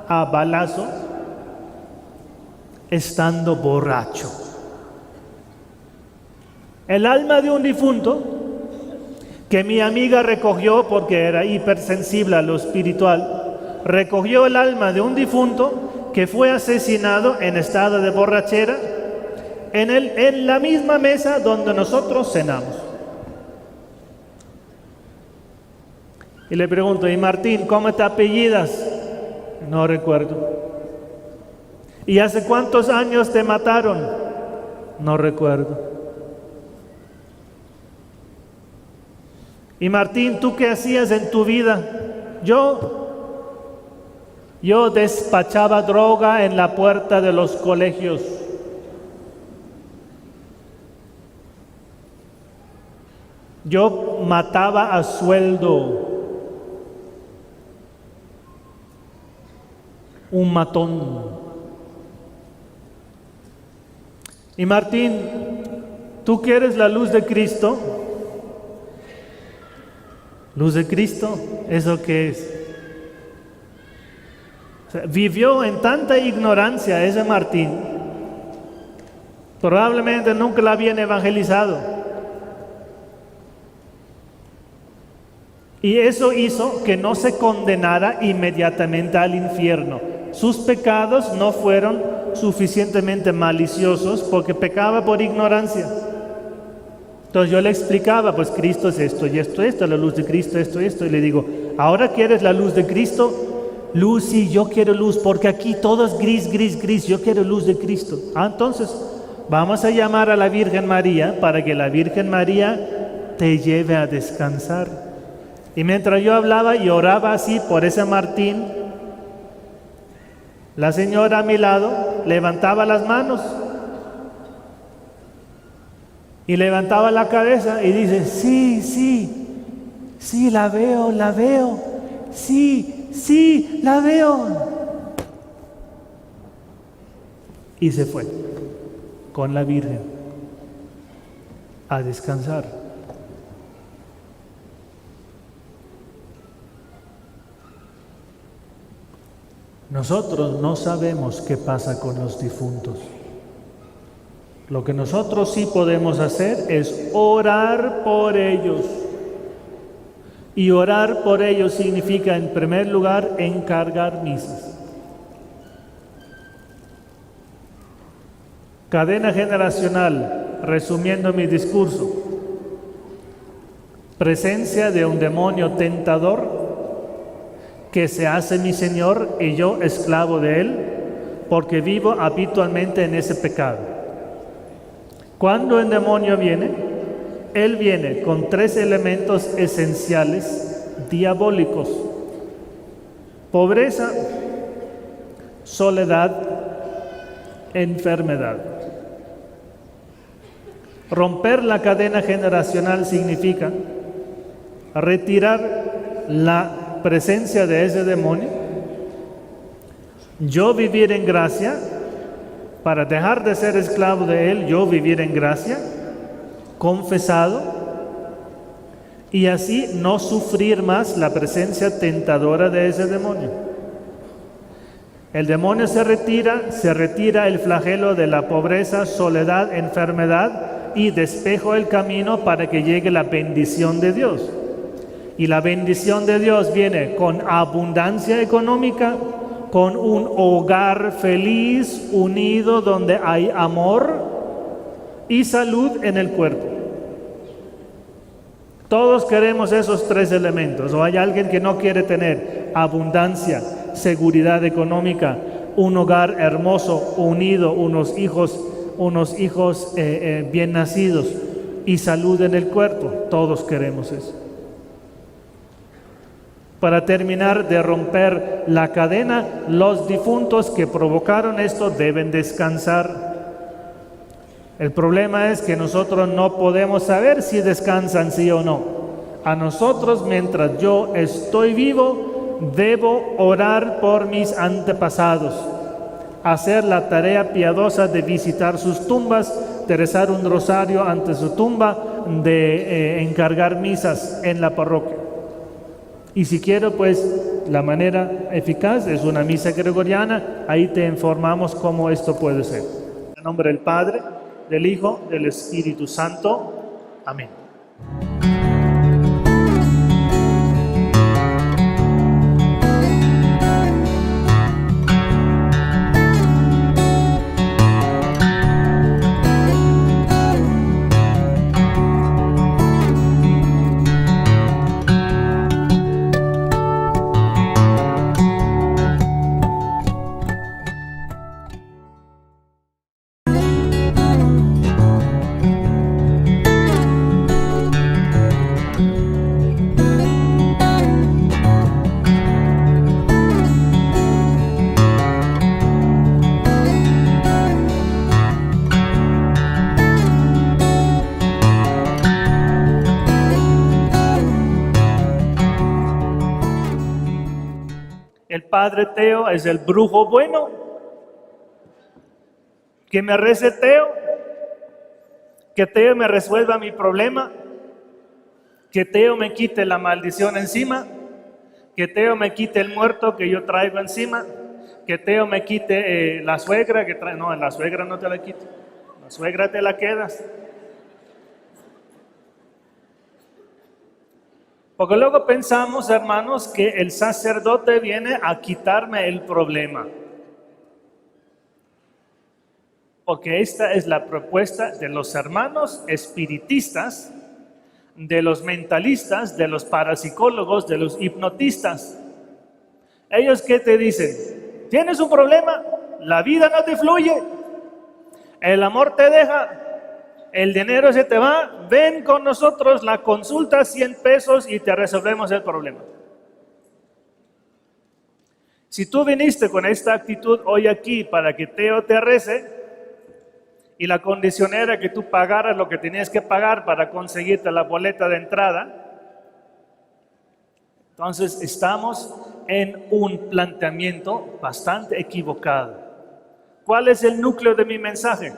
a balazos estando borracho. El alma de un difunto que mi amiga recogió, porque era hipersensible a lo espiritual, recogió el alma de un difunto que fue asesinado en estado de borrachera en la misma mesa donde nosotros cenamos. Y le pregunto, y Martín, ¿cómo te apellidas? No recuerdo. ¿Y hace cuántos años te mataron? No recuerdo. Y Martín, ¿tú qué hacías en tu vida? Yo despachaba droga en la puerta de los colegios. Yo mataba a sueldo. Un matón. Y Martín, ¿tú quieres la luz de Cristo? ¿Luz de Cristo? ¿Eso qué es? O sea, vivió en tanta ignorancia ese Martín. Probablemente nunca la habían evangelizado. Y eso hizo que no se condenara inmediatamente al infierno. Sus pecados no fueron suficientemente maliciosos porque pecaba por ignorancia. Entonces yo le explicaba, pues Cristo es esto y esto, la luz de Cristo, esto, y le digo, ¿ahora quieres la luz de Cristo? Luz, sí, yo quiero luz, porque aquí todo es gris, yo quiero luz de Cristo. Entonces, vamos a llamar a la Virgen María para que la Virgen María te lleve a descansar. Y mientras yo hablaba y oraba así por ese Martín, la señora a mi lado levantaba las manos y levantaba la cabeza y dice, sí, la veo, sí, la veo. Y se fue con la Virgen a descansar. Nosotros no sabemos qué pasa con los difuntos. Lo que nosotros sí podemos hacer es orar por ellos. Y orar por ellos significa, en primer lugar, encargar misas. Cadena generacional, resumiendo mi discurso. Presencia de un demonio tentador que se hace mi Señor y yo esclavo de él, porque vivo habitualmente en ese pecado. Cuando el demonio viene, él viene con 3 elementos esenciales diabólicos: pobreza, soledad, enfermedad. Romper la cadena generacional significa retirar la presencia de ese demonio, yo vivir en gracia, para dejar de ser esclavo de él, yo vivir en gracia, confesado, y así no sufrir más la presencia tentadora de ese demonio. El demonio se retira el flagelo de la pobreza, soledad, enfermedad, y despejo el camino para que llegue la bendición de Dios. Y la bendición de Dios viene con abundancia económica, con un hogar feliz, unido, donde hay amor y salud en el cuerpo. Todos queremos esos 3 elementos. ¿O hay alguien que no quiere tener abundancia, seguridad económica, un hogar hermoso, unido, unos hijos bien nacidos y salud en el cuerpo? Todos queremos eso. Para terminar de romper la cadena, los difuntos que provocaron esto deben descansar. El problema es que nosotros no podemos saber si descansan sí o no. A nosotros, mientras yo estoy vivo, debo orar por mis antepasados, hacer la tarea piadosa de visitar sus tumbas, de rezar un rosario ante su tumba, de encargar misas en la parroquia. Y si quiero, pues la manera eficaz es una misa gregoriana. Ahí te informamos cómo esto puede ser. En nombre del Padre, del Hijo, del Espíritu Santo. Amén. El Padre Teo es el brujo bueno. Que me rece Teo, que Teo me resuelva mi problema, que Teo me quite la maldición encima, que Teo me quite el muerto que yo traigo encima, que Teo me quite la suegra que trae. No, la suegra no te la quito, la suegra te la quedas. Porque luego pensamos, hermanos, que el sacerdote viene a quitarme el problema. Porque esta es la propuesta de los hermanos espiritistas, de los mentalistas, de los parapsicólogos, de los hipnotistas. Ellos, ¿qué te dicen? ¿Tienes un problema? La vida no te fluye, el amor te deja, el dinero se te va, ven con nosotros, la consulta 100 pesos y te resolvemos el problema. Si tú viniste con esta actitud hoy aquí para que Teo te rece, y la condición era que tú pagaras lo que tenías que pagar para conseguirte la boleta de entrada, entonces estamos en un planteamiento bastante equivocado. ¿Cuál es el núcleo de mi mensaje?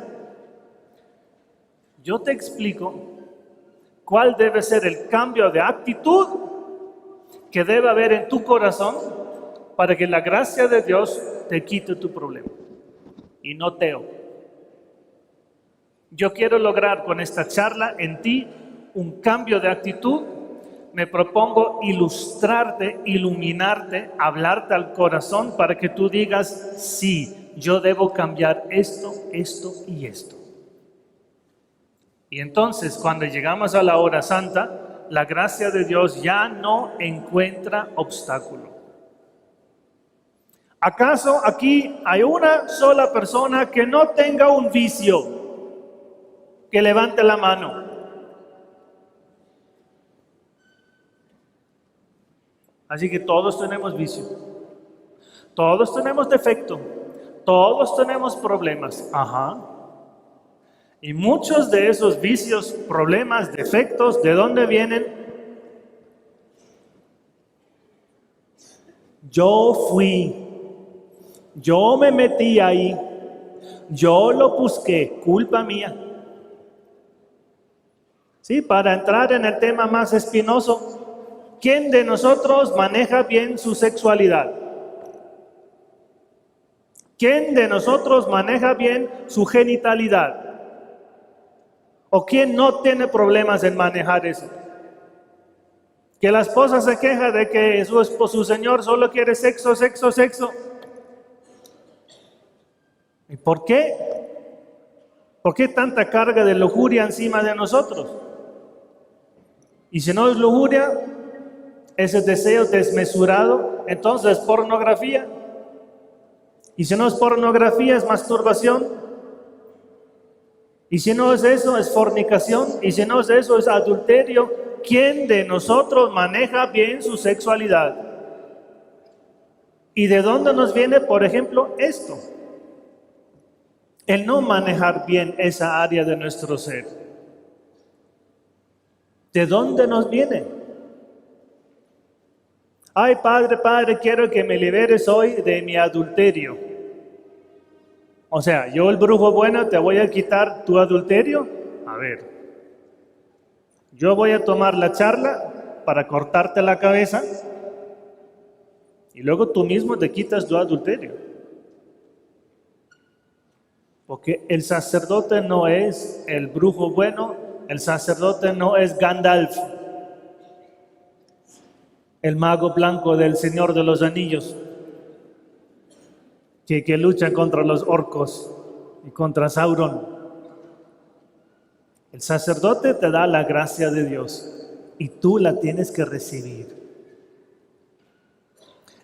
Yo te explico cuál debe ser el cambio de actitud que debe haber en tu corazón para que la gracia de Dios te quite tu problema. Y no Teo. Yo quiero lograr con esta charla en ti un cambio de actitud. Me propongo ilustrarte, iluminarte, hablarte al corazón para que tú digas, sí, yo debo cambiar esto, esto y esto. Y entonces cuando llegamos a la hora santa, la gracia de Dios ya no encuentra obstáculo. ¿Acaso aquí hay una sola persona que no tenga un vicio? Que levante la mano. Así que todos tenemos vicio. Todos tenemos defecto. Todos tenemos problemas. Ajá. Y muchos de esos vicios, problemas, defectos, ¿de dónde vienen? Yo fui. Yo me metí ahí. Yo lo busqué. Culpa mía. Sí, para entrar en el tema más espinoso, ¿quién de nosotros maneja bien su sexualidad? ¿Quién de nosotros maneja bien su genitalidad? ¿O quién no tiene problemas en manejar eso? Que la esposa se queja de que su señor solo quiere sexo, sexo, sexo. ¿Y por qué? ¿Por qué tanta carga de lujuria encima de nosotros? Y si no es lujuria, ese deseo desmesurado, entonces es pornografía. Y si no es pornografía, es masturbación. Y si no es eso, es fornicación. Y si no es eso, es adulterio. ¿Quién de nosotros maneja bien su sexualidad? ¿Y de dónde nos viene, por ejemplo, esto? El no manejar bien esa área de nuestro ser. ¿De dónde nos viene? Ay, padre, quiero que me liberes hoy de mi adulterio. O sea, yo el brujo bueno te voy a quitar tu adulterio. A ver, yo voy a tomar la charla para cortarte la cabeza y luego tú mismo te quitas tu adulterio. Porque el sacerdote no es el brujo bueno, el sacerdote no es Gandalf, el mago blanco del Señor de los Anillos, que lucha contra los orcos y contra Sauron. El sacerdote te da la gracia de Dios y tú la tienes que recibir.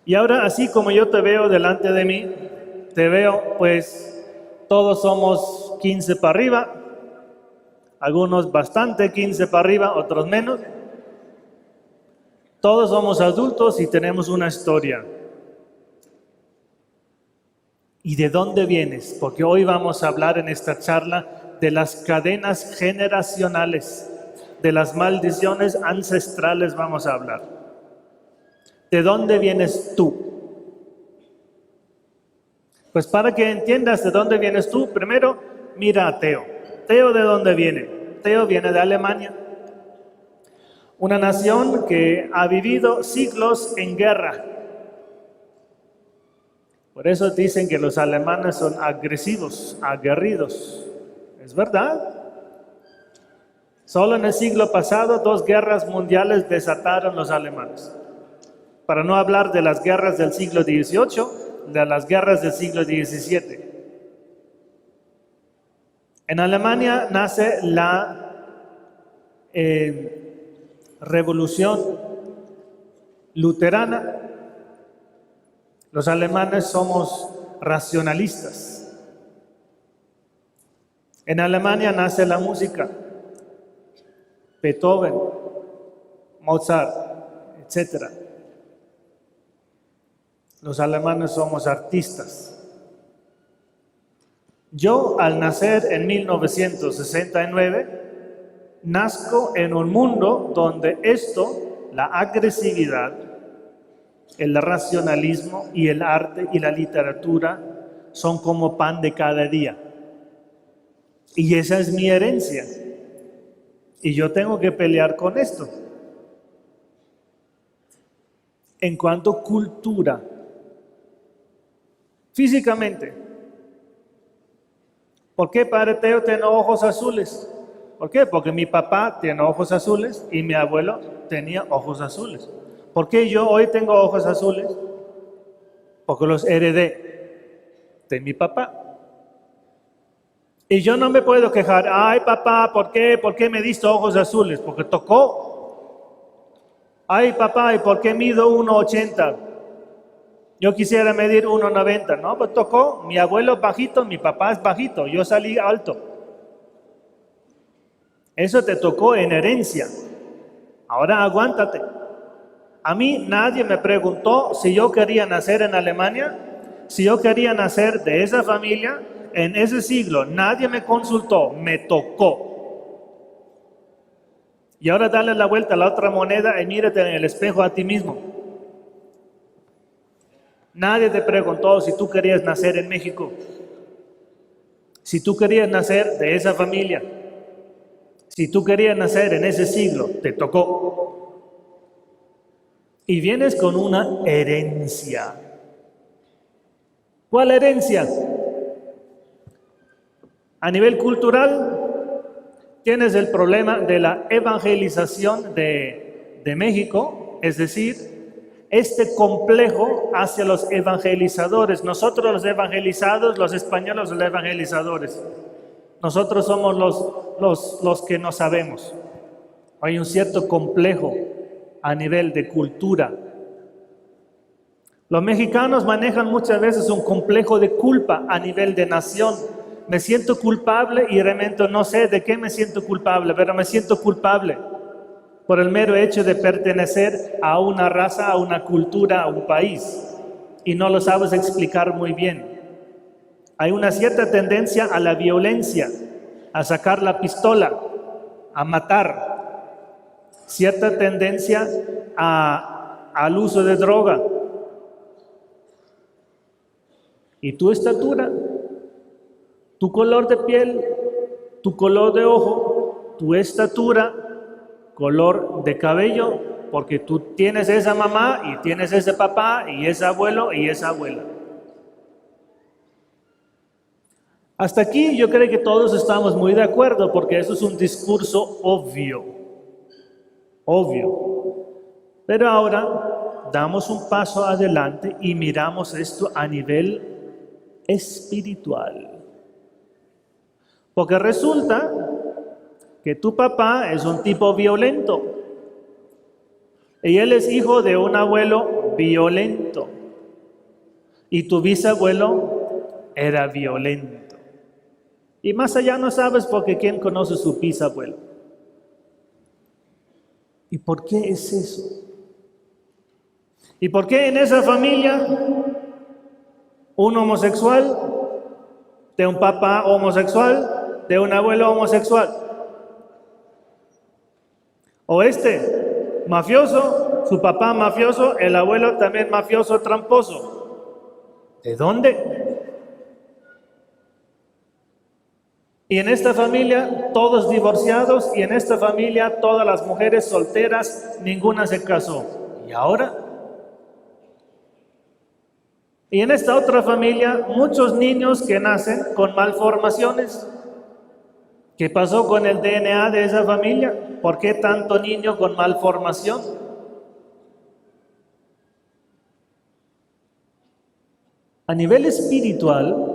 Y ahora, así como yo te veo delante de mí, te veo, pues, todos somos 15 para arriba, algunos bastante 15 para arriba, otros menos. Todos somos adultos y tenemos una historia. ¿Y de dónde vienes? Porque hoy vamos a hablar en esta charla de las cadenas generacionales, de las maldiciones ancestrales vamos a hablar. ¿De dónde vienes tú? Pues para que entiendas de dónde vienes tú, primero mira a Teo. ¿Teo de dónde viene? Teo viene de Alemania. Una nación que ha vivido siglos en guerra. Por eso dicen que los alemanes son agresivos, aguerridos. ¿Es verdad? Solo en el siglo pasado 2 guerras mundiales desataron los alemanes. Para no hablar de las guerras del siglo XVIII, de las guerras del siglo XVII. En Alemania nace la revolución luterana. Los alemanes somos racionalistas. En Alemania nace la música. Beethoven, Mozart, etc. Los alemanes somos artistas. Yo, al nacer en 1969, nazco en un mundo donde esto, la agresividad, el racionalismo y el arte y la literatura son como pan de cada día. Y esa es mi herencia. Y yo tengo que pelear con esto. En cuanto a cultura, físicamente, ¿por qué Padre Teo tiene ojos azules? ¿Por qué? Porque mi papá tiene ojos azules y mi abuelo tenía ojos azules. ¿Por qué yo hoy tengo ojos azules? Porque los heredé. de mi papá. Y yo no me puedo quejar, ay papá, ¿por qué? ¿Por qué me diste ojos azules? Porque tocó. Ay papá, ¿y por qué mido 1,80? Yo quisiera medir 1,90, ¿no? Pues tocó, mi abuelo es bajito, mi papá es bajito, yo salí alto. Eso te tocó en herencia. Ahora aguántate. A mí nadie me preguntó si yo quería nacer en Alemania, si yo quería nacer de esa familia, en ese siglo. Nadie me consultó, me tocó. Y ahora dale la vuelta a la otra moneda y mírate en el espejo a ti mismo. Nadie te preguntó si tú querías nacer en México, si tú querías nacer de esa familia, si tú querías nacer en ese siglo, te tocó. Y vienes con una herencia. ¿Cuál herencia? A nivel cultural, tienes el problema de la evangelización de México, es decir, este complejo hacia los evangelizadores. Nosotros los evangelizados, los españoles los evangelizadores. Nosotros somos los que no sabemos. Hay un cierto complejo a nivel de cultura. Los mexicanos manejan muchas veces un complejo de culpa a nivel de nación. Me siento culpable y realmente no sé de qué me siento culpable, pero me siento culpable por el mero hecho de pertenecer a una raza, a una cultura, a un país, y no lo sabes explicar muy bien. Hay una cierta tendencia a la violencia, a sacar la pistola, a matar, cierta tendencia al uso de droga. ¿Y tu estatura? Tu color de piel, tu color de ojo, tu estatura, color de cabello, porque tú tienes esa mamá y tienes ese papá y ese abuelo y esa abuela. Hasta aquí yo creo que todos estamos muy de acuerdo porque eso es un discurso obvio. Pero ahora damos un paso adelante y miramos esto a nivel espiritual. Porque resulta que tu papá es un tipo violento y él es hijo de un abuelo violento y tu bisabuelo era violento. Y más allá no sabes porque quién conoce su bisabuelo. ¿Y por qué es eso? ¿Y por qué en esa familia un homosexual de un papá homosexual de un abuelo homosexual? O mafioso, su papá mafioso, el abuelo también mafioso, tramposo. ¿De dónde? Y en esta familia todos divorciados y en esta familia todas las mujeres solteras, ninguna se casó. ¿Y ahora? Y en esta otra familia muchos niños que nacen con malformaciones. ¿Qué pasó con el DNA de esa familia? ¿Por qué tanto niño con malformación? A nivel espiritual,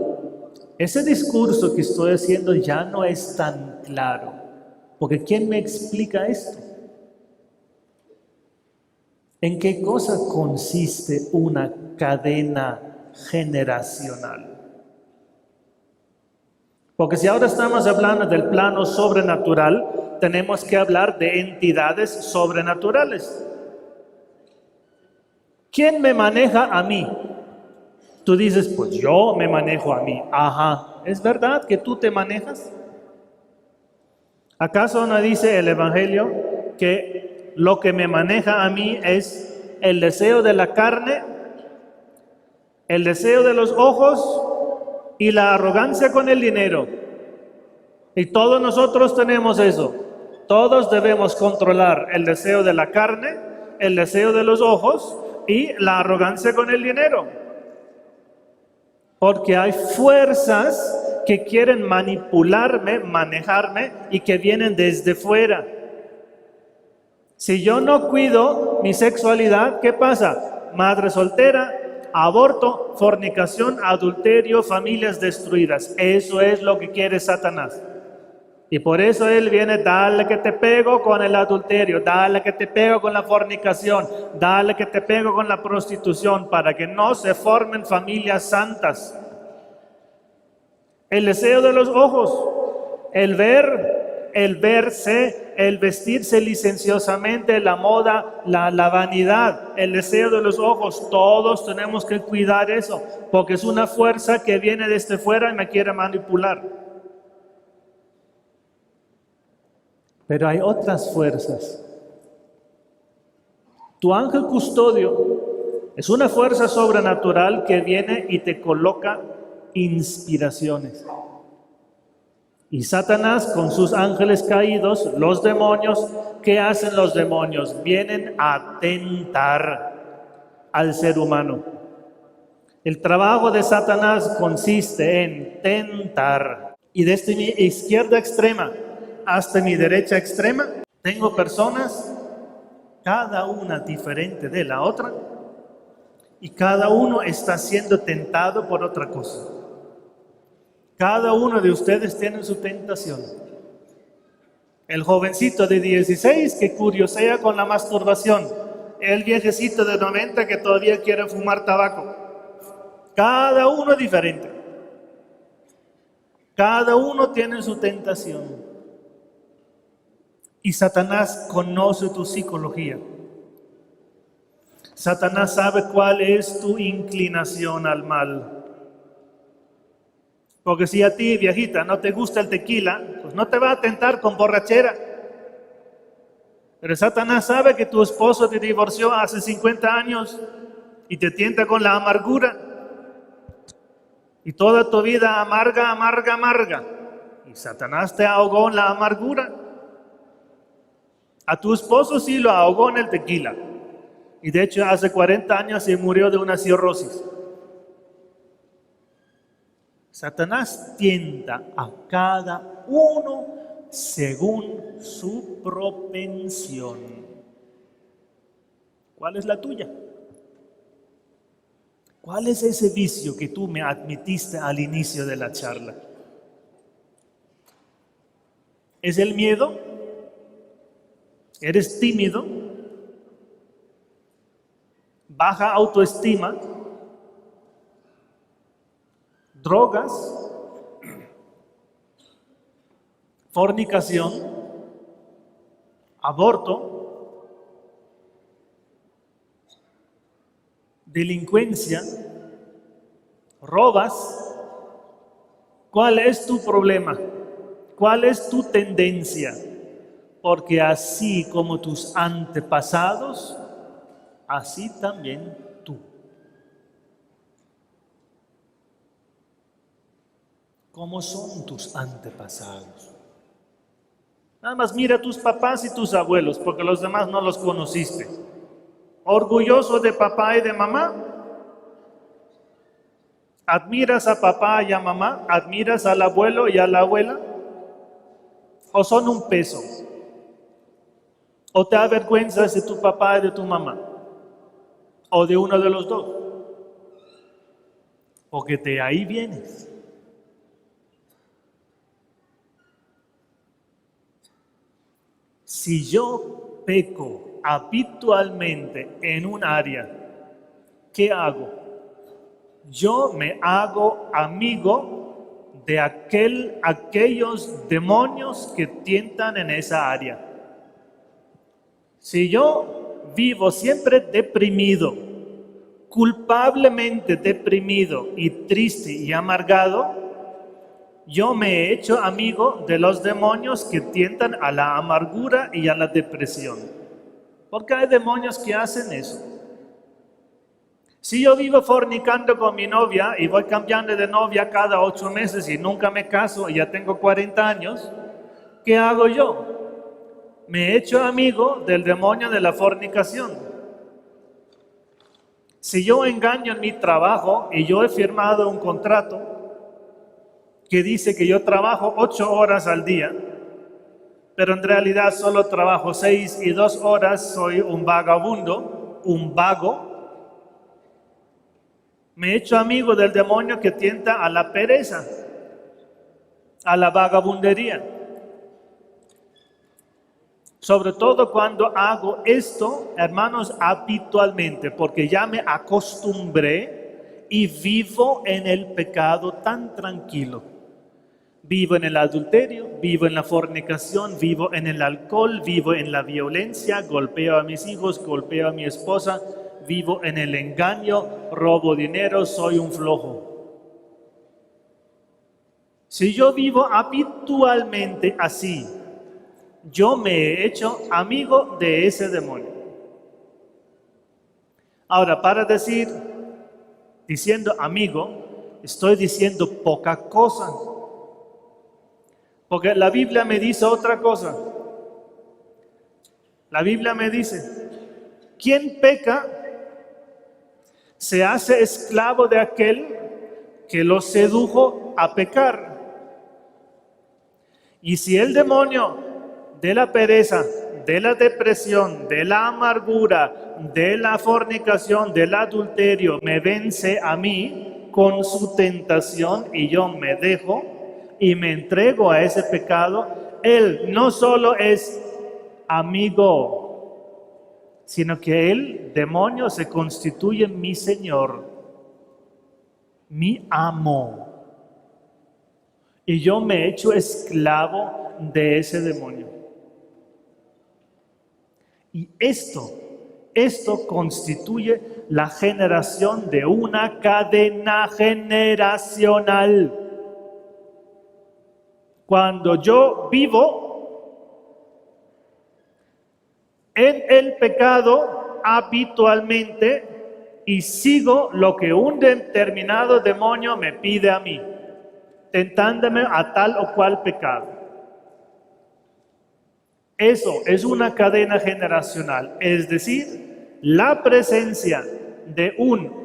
ese discurso que estoy haciendo ya no es tan claro. Porque ¿quién me explica esto? ¿En qué cosa consiste una cadena generacional? Porque si ahora estamos hablando del plano sobrenatural, tenemos que hablar de entidades sobrenaturales. ¿Quién me maneja a mí? Tú dices, pues yo me manejo a mí. Ajá, ¿es verdad que tú te manejas? ¿Acaso no dice el Evangelio que lo que me maneja a mí es el deseo de la carne, el deseo de los ojos y la arrogancia con el dinero? Y todos nosotros tenemos eso. Todos debemos controlar el deseo de la carne, el deseo de los ojos y la arrogancia con el dinero. Porque hay fuerzas que quieren manipularme, manejarme y que vienen desde fuera. Si yo no cuido mi sexualidad, ¿qué pasa? Madre soltera, Aborto, fornicación, adulterio, familias destruidas. Eso es lo que quiere Satanás. Y por eso él viene, dale que te pego con el adulterio, dale que te pego con la fornicación, dale que te pego con la prostitución, para que no se formen familias santas. El deseo de los ojos, el ver, el verse, el vestirse licenciosamente, la moda, la vanidad, el deseo de los ojos, todos tenemos que cuidar eso, porque es una fuerza que viene desde fuera y me quiere manipular. Pero hay otras fuerzas. Tu ángel custodio es una fuerza sobrenatural que viene y te coloca inspiraciones. Y Satanás con sus ángeles caídos, los demonios, ¿qué hacen los demonios? Vienen a tentar al ser humano. El trabajo de Satanás consiste en tentar. Y desde mi izquierda extrema hasta mi derecha extrema, tengo personas, cada una diferente de la otra, y cada uno está siendo tentado por otra cosa. Cada uno de ustedes tiene su tentación. El jovencito de 16 que curiosea con la masturbación, el viejecito de 90 que todavía quiere fumar tabaco. Cada uno diferente. Cada uno tiene su tentación. Y Satanás conoce tu psicología. Satanás sabe cuál es tu inclinación al mal. Porque si a ti, viejita, no te gusta el tequila, pues no te va a tentar con borrachera. Pero Satanás sabe que tu esposo te divorció hace 50 años y te tienta con la amargura. Y toda tu vida amarga, amarga, amarga. Y Satanás te ahogó en la amargura. A tu esposo sí lo ahogó en el tequila. Y de hecho hace 40 años se murió de una cirrosis. Satanás tienta a cada uno según su propensión. ¿Cuál es la tuya? ¿Cuál es ese vicio que tú me admitiste al inicio de la charla? ¿Es el miedo? ¿Eres tímido? ¿Baja autoestima? ¿Drogas? ¿Fornicación? ¿Aborto? ¿Delincuencia? ¿Robas? ¿Cuál es tu problema? ¿Cuál es tu tendencia? Porque así como tus antepasados, así también tú. ¿Cómo son tus antepasados? Nada más mira a tus papás y tus abuelos, porque los demás no los conociste. ¿Orgulloso de papá y de mamá? ¿Admiras a papá y a mamá? ¿Admiras al abuelo y a la abuela? ¿O son un peso? ¿O te avergüenzas de tu papá y de tu mamá? ¿O de uno de los dos? Porque de ahí vienes. Si yo peco habitualmente en un área, ¿qué hago? Yo me hago amigo de aquellos demonios que tientan en esa área. Si yo vivo siempre deprimido, culpablemente deprimido y triste y amargado, yo me he hecho amigo de los demonios que tientan a la amargura y a la depresión. Porque hay demonios que hacen eso. Si yo vivo fornicando con mi novia y voy cambiando de novia cada 8 meses y nunca me caso y ya tengo 40 años, ¿qué hago yo? Me he hecho amigo del demonio de la fornicación. Si yo engaño en mi trabajo y yo he firmado un contrato que dice que yo trabajo 8 horas al día, pero en realidad solo trabajo 6 y 2 horas, soy un vagabundo, un vago. Me he hecho amigo del demonio que tienta a la pereza, a la vagabundería. Sobre todo cuando hago esto, hermanos, habitualmente, porque ya me acostumbré y vivo en el pecado tan tranquilo. Vivo en el adulterio, vivo en la fornicación, vivo en el alcohol, vivo en la violencia, golpeo a mis hijos, golpeo a mi esposa, vivo en el engaño, robo dinero, soy un flojo. Si yo vivo habitualmente así, yo me he hecho amigo de ese demonio. Ahora, diciendo amigo, estoy diciendo poca cosa. Porque la Biblia me dice otra cosa. La Biblia me dice, quien peca se hace esclavo de aquel que lo sedujo a pecar. Y si el demonio de la pereza, de la depresión, de la amargura, de la fornicación, del adulterio, me vence a mí con su tentación y yo me dejo y me entrego a ese pecado, él no solo es amigo, sino que el demonio se constituye mi Señor, mi amo. Y yo me he hecho esclavo de ese demonio. Y esto constituye la generación de una cadena generacional. Cuando yo vivo en el pecado habitualmente y sigo lo que un determinado demonio me pide a mí, tentándome a tal o cual pecado. Eso es una cadena generacional, es decir, la presencia de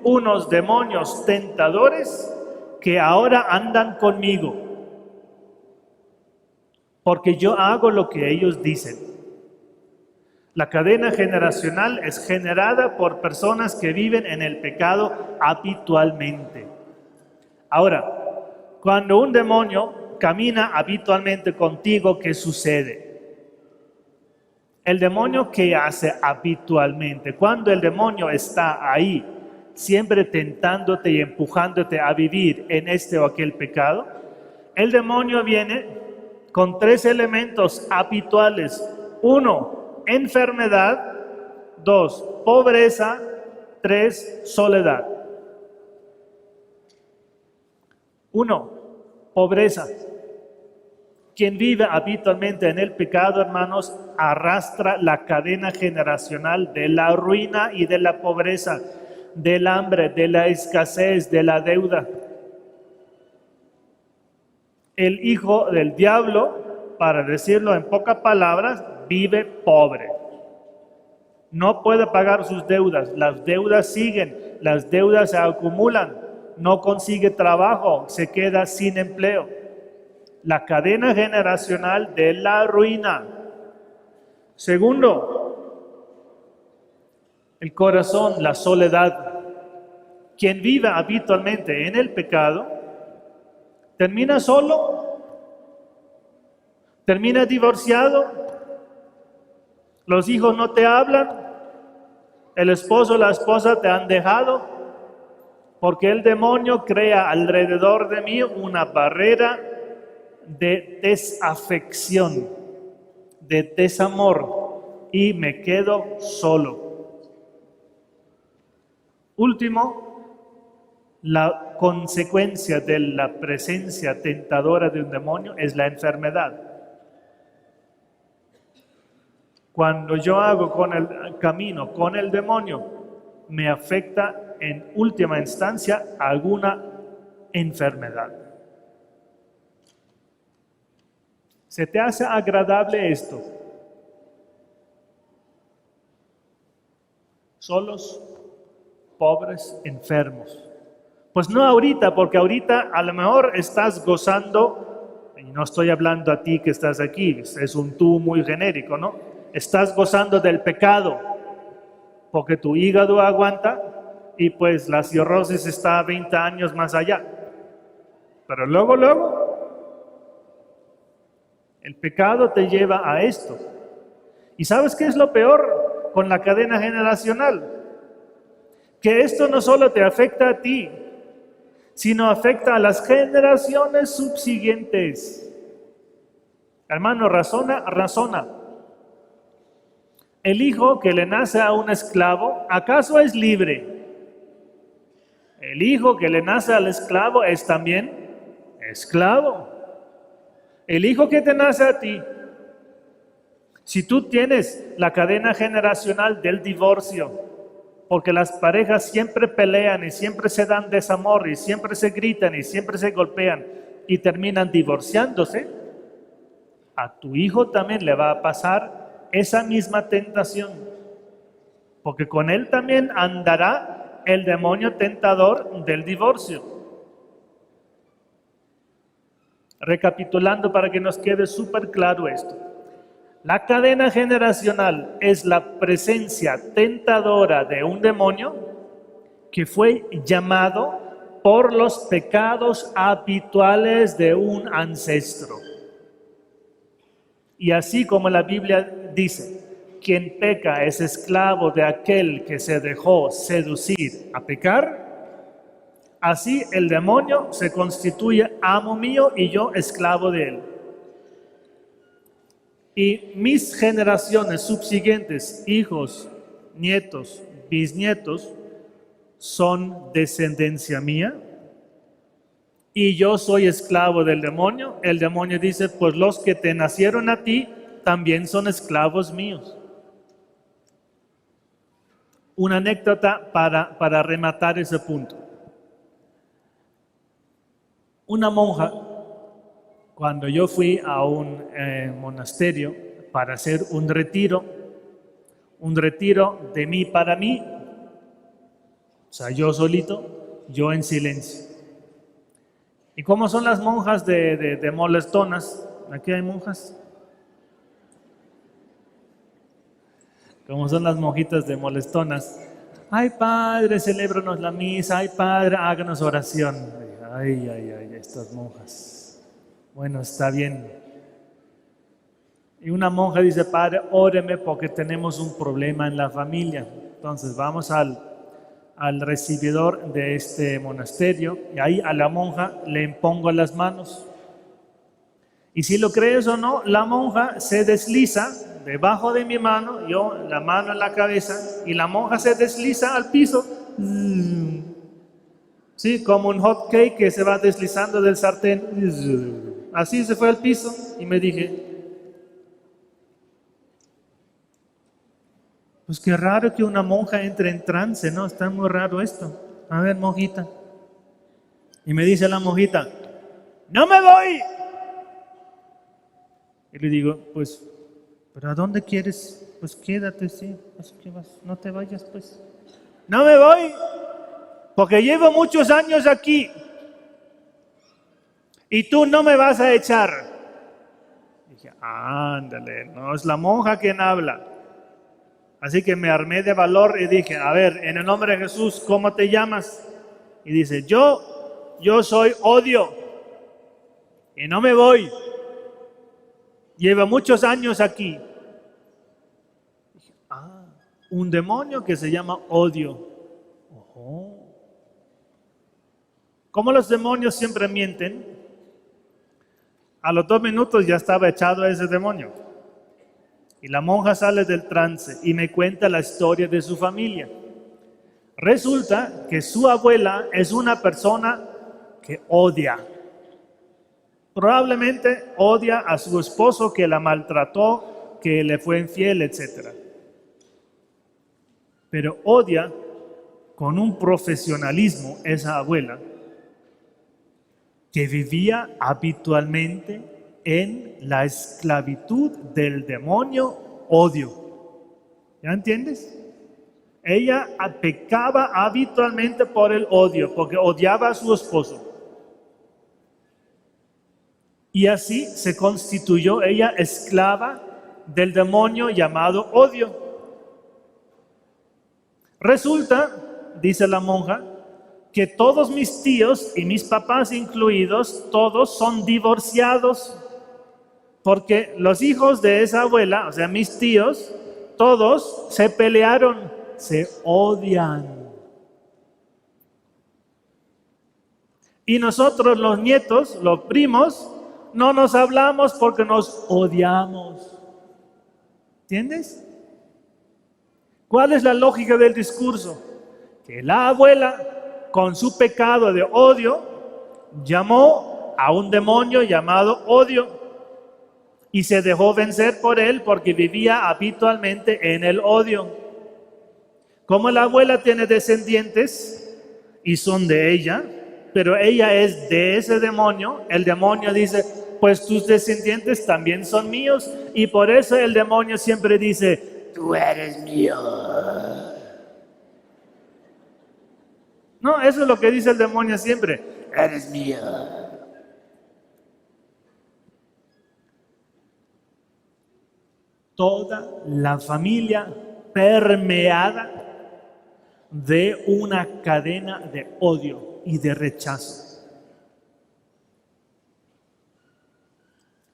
unos demonios tentadores que ahora andan conmigo, porque yo hago lo que ellos dicen. La cadena generacional es generada por personas que viven en el pecado habitualmente. Ahora, cuando un demonio camina habitualmente contigo, ¿qué sucede? El demonio, ¿qué hace habitualmente? Cuando el demonio está ahí, siempre tentándote y empujándote a vivir en este o aquel pecado, el demonio viene con 3 elementos habituales. 1, enfermedad. 2, pobreza. 3, soledad. 1, pobreza. Quien vive habitualmente en el pecado, hermanos, arrastra la cadena generacional de la ruina y de la pobreza, del hambre, de la escasez, de la deuda. El hijo del diablo, para decirlo en pocas palabras, vive pobre. No puede pagar sus deudas, las deudas siguen, las deudas se acumulan, no consigue trabajo, se queda sin empleo. La cadena generacional de la ruina. Segundo, el corazón, la soledad. Quien vive habitualmente en el pecado, termina solo, termina divorciado, los hijos no te hablan, el esposo o la esposa te han dejado, porque el demonio crea alrededor de mí una barrera de desafección, de desamor, y me quedo solo. Último, la consecuencia de la presencia tentadora de un demonio es la enfermedad. Cuando yo hago con el camino con el demonio, me afecta en última instancia alguna enfermedad. ¿Se te hace agradable esto? Solos, pobres, enfermos. Pues no ahorita, porque ahorita a lo mejor estás gozando, y no estoy hablando a ti que estás aquí, es un tú muy genérico, ¿no? Estás gozando del pecado, porque tu hígado aguanta, y pues la cirrosis está 20 años más allá. Pero luego, el pecado te lleva a esto. ¿Y sabes qué es lo peor con la cadena generacional? Que esto no solo te afecta a ti, sino afecta a las generaciones subsiguientes. Hermano, razona. El hijo que le nace a un esclavo, ¿acaso es libre? El hijo que le nace al esclavo es también esclavo. El hijo que te nace a ti, si tú tienes la cadena generacional del divorcio, porque las parejas siempre pelean y siempre se dan desamor y siempre se gritan y siempre se golpean y terminan divorciándose, a tu hijo también le va a pasar esa misma tentación, porque con él también andará el demonio tentador del divorcio. Recapitulando para que nos quede súper claro esto. La cadena generacional es la presencia tentadora de un demonio que fue llamado por los pecados habituales de un ancestro. Y así como la Biblia dice, quien peca es esclavo de aquel que se dejó seducir a pecar, así el demonio se constituye amo mío y yo esclavo de él. Y mis generaciones subsiguientes, hijos, nietos, bisnietos, son descendencia mía. Y yo soy esclavo del demonio. El demonio dice, pues los que te nacieron a ti también son esclavos míos. Una anécdota para rematar ese punto. Una monja, cuando yo fui a un monasterio para hacer un retiro de mí para mí, o sea, yo solito, yo en silencio. ¿Y cómo son las monjas de molestonas? ¿Aquí hay monjas? ¿Cómo son las monjitas de molestonas? Ay, padre, celébranos la misa. Ay, padre, háganos oración. Ay, estas monjas. Bueno, está bien. Y una monja dice, padre, óreme porque tenemos un problema en la familia. Entonces vamos al recibidor de este monasterio y ahí a la monja le impongo las manos. Y si lo crees o no, la monja se desliza debajo de mi mano, yo la mano en la cabeza, y la monja se desliza al piso. Sí, como un hot cake que se va deslizando del sartén. Así se fue al piso y me dije, pues qué raro que una monja entre en trance, ¿no? Está muy raro esto. A ver, monjita. Y me dice la monjita, ¡no me voy! Y le digo, pues, ¿pero a dónde quieres? Pues quédate, sí. Pues, ¿qué vas? No te vayas, pues. No me voy, porque llevo muchos años aquí. Y tú no me vas a echar. Dije, ándale, no es la monja quien habla. Así que me armé de valor y dije, a ver, en el nombre de Jesús, ¿cómo te llamas? Y dice, yo soy Odio. Y no me voy. Lleva muchos años aquí. Dije, un demonio que se llama Odio. Ojo. ¿Cómo los demonios siempre mienten? A los 2 minutos ya estaba echado ese demonio. Y la monja sale del trance y me cuenta la historia de su familia. Resulta que su abuela es una persona que odia. Probablemente odia a su esposo que la maltrató, que le fue infiel, etc. Pero odia con un profesionalismo esa abuela que vivía habitualmente en la esclavitud del demonio Odio. ¿Ya entiendes? Ella pecaba habitualmente por el odio, porque odiaba a su esposo. Y así se constituyó ella esclava del demonio llamado Odio. Resulta dice la monja, que todos mis tíos y mis papás incluidos, todos son divorciados, porque los hijos de esa abuela, o sea, mis tíos, todos se pelearon, se odian. Y nosotros los nietos, los primos, no nos hablamos porque nos odiamos. ¿Entiendes? ¿Cuál es la lógica del discurso? Que la abuela, con su pecado de odio, llamó a un demonio llamado odio y se dejó vencer por él porque vivía habitualmente en el odio. Como la abuela tiene descendientes y son de ella, pero ella es de ese demonio, el demonio dice, pues tus descendientes también son míos, y por eso el demonio siempre dice, tú eres mío. No, eso es lo que dice el demonio siempre, eres mío. Toda la familia permeada de una cadena de odio y de rechazo.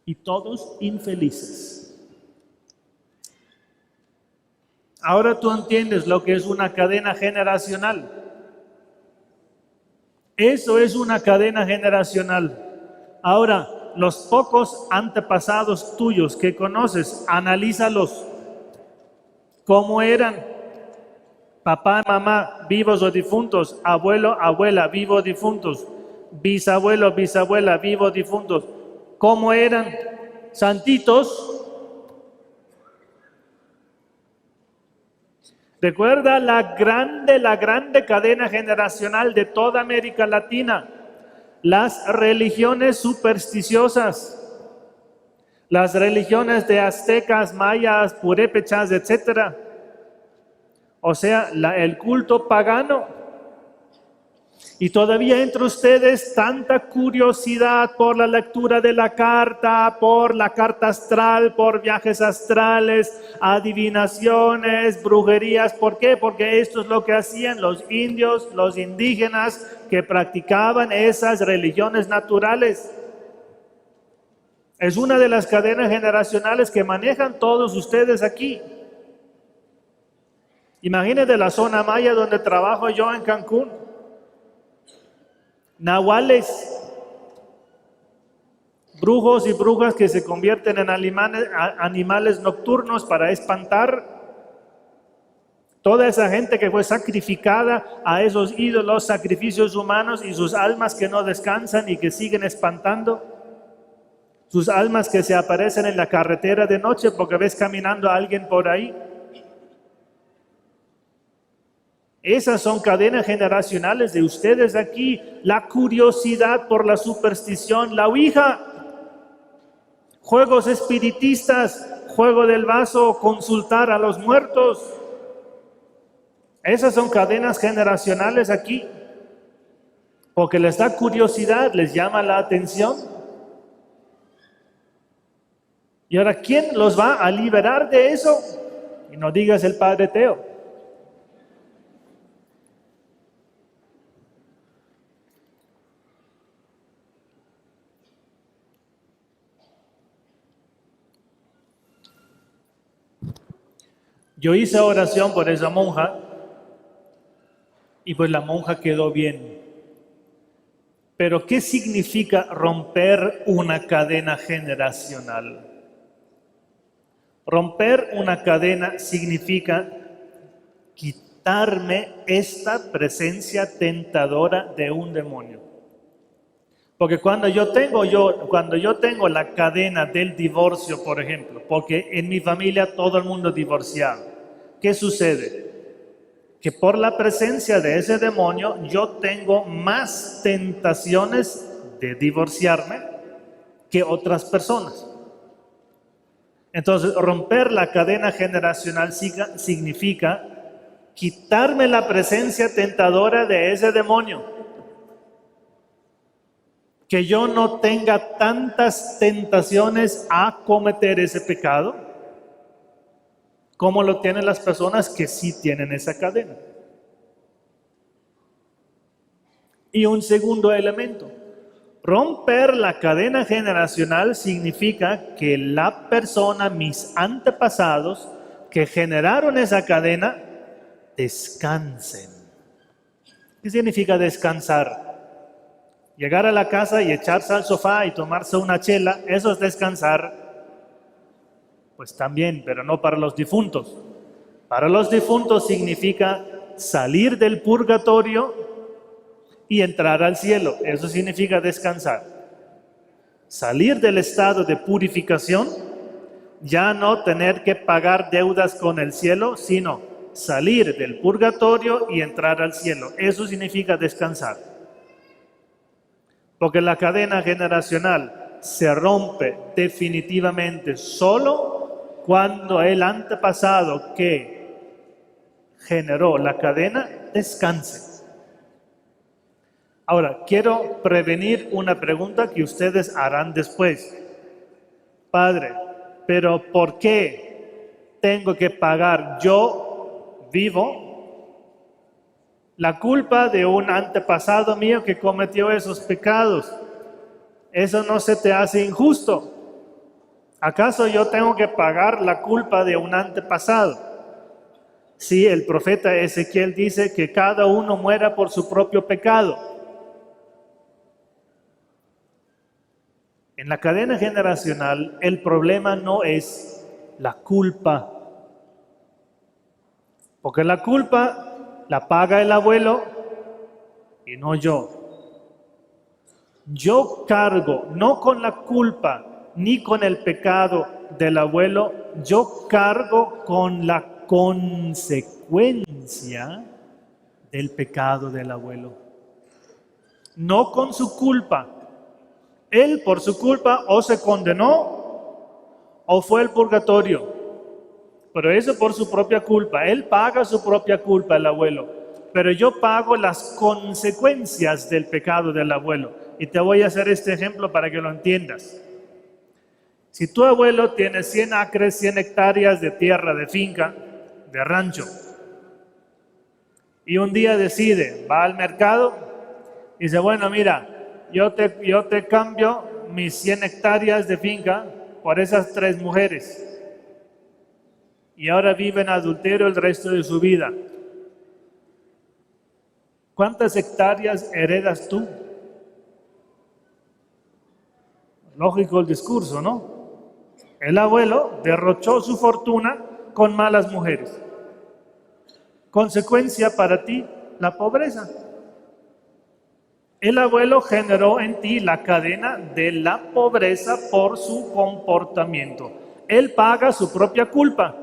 Y todos infelices. Ahora tú entiendes lo que es una cadena generacional. Eso es una cadena generacional. Ahora, los pocos antepasados tuyos que conoces, analízalos. ¿Cómo eran? Papá, mamá, vivos o difuntos, abuelo, abuela, vivos o difuntos, bisabuelo, bisabuela, vivos o difuntos. ¿Cómo eran? Santitos. Recuerda la grande cadena generacional de toda América Latina. Las religiones supersticiosas, las religiones de aztecas, mayas, purépechas, etcétera. O sea, el culto pagano. Y todavía entre ustedes tanta curiosidad por la lectura de la carta, por la carta astral, por viajes astrales, adivinaciones, brujerías. ¿Por qué? Porque esto es lo que hacían los indios, los indígenas que practicaban esas religiones naturales. Es una de las cadenas generacionales que manejan todos ustedes aquí. Imagínense la zona maya donde trabajo yo en Cancún. Nahuales, brujos y brujas que se convierten en animales nocturnos para espantar. Toda esa gente que fue sacrificada a esos ídolos, sacrificios humanos, y sus almas que no descansan y que siguen espantando. Sus almas que se aparecen en la carretera de noche porque ves caminando a alguien por ahí. Esas son cadenas generacionales de ustedes aquí. La curiosidad por la superstición, la ouija, juegos espiritistas, juego del vaso, consultar a los muertos. Esas son cadenas generacionales aquí. Porque les da curiosidad, les llama la atención. Y ahora, ¿quién los va a liberar de eso? Y no digas el Padre Teo. Yo hice oración por esa monja y pues la monja quedó bien. Pero ¿qué significa romper una cadena generacional? Romper una cadena significa quitarme esta presencia tentadora de un demonio. Porque cuando yo tengo la cadena del divorcio, por ejemplo, porque en mi familia todo el mundo es divorciado, ¿qué sucede? Que por la presencia de ese demonio yo tengo más tentaciones de divorciarme que otras personas. Entonces, romper la cadena generacional significa quitarme la presencia tentadora de ese demonio. Que yo no tenga tantas tentaciones a cometer ese pecado como lo tienen las personas que sí tienen esa cadena. Y un segundo elemento, romper la cadena generacional significa que la persona, mis antepasados, que generaron esa cadena, descansen. ¿Qué significa descansar? Llegar a la casa y echarse al sofá y tomarse una chela, eso es descansar. Pues también, pero no para los difuntos. Para los difuntos significa salir del purgatorio y entrar al cielo. Eso significa descansar. Salir del estado de purificación, ya no tener que pagar deudas con el cielo, sino salir del purgatorio y entrar al cielo. Eso significa descansar. Porque la cadena generacional se rompe definitivamente solo cuando el antepasado que generó la cadena descanse. Ahora, quiero prevenir una pregunta que ustedes harán después. Padre, ¿pero por qué tengo que pagar yo vivo la culpa de un antepasado mío que cometió esos pecados? ¿Eso no se te hace injusto? ¿Acaso yo tengo que pagar la culpa de un antepasado? Sí, el profeta Ezequiel dice que cada uno muera por su propio pecado. En la cadena generacional, el problema no es la culpa, porque la culpa la paga el abuelo y no yo. Yo cargo no con la culpa ni con el pecado del abuelo, yo cargo con la consecuencia del pecado del abuelo, no con su culpa. Él por su culpa o se condenó o fue al purgatorio, pero eso por su propia culpa. Él paga su propia culpa, el abuelo, pero yo pago las consecuencias del pecado del abuelo. Y te voy a hacer este ejemplo para que lo entiendas. Si tu abuelo tiene 100 acres, 100 hectáreas de tierra, de finca, de rancho, y un día decide, va al mercado y dice, bueno, mira, yo te cambio mis 100 hectáreas de finca por esas 3 mujeres. Y ahora vive en adulterio el resto de su vida. ¿Cuántas hectáreas heredas tú? Lógico el discurso, ¿no? El abuelo derrochó su fortuna con malas mujeres. Consecuencia para ti, la pobreza. El abuelo generó en ti la cadena de la pobreza por su comportamiento. Él paga su propia culpa.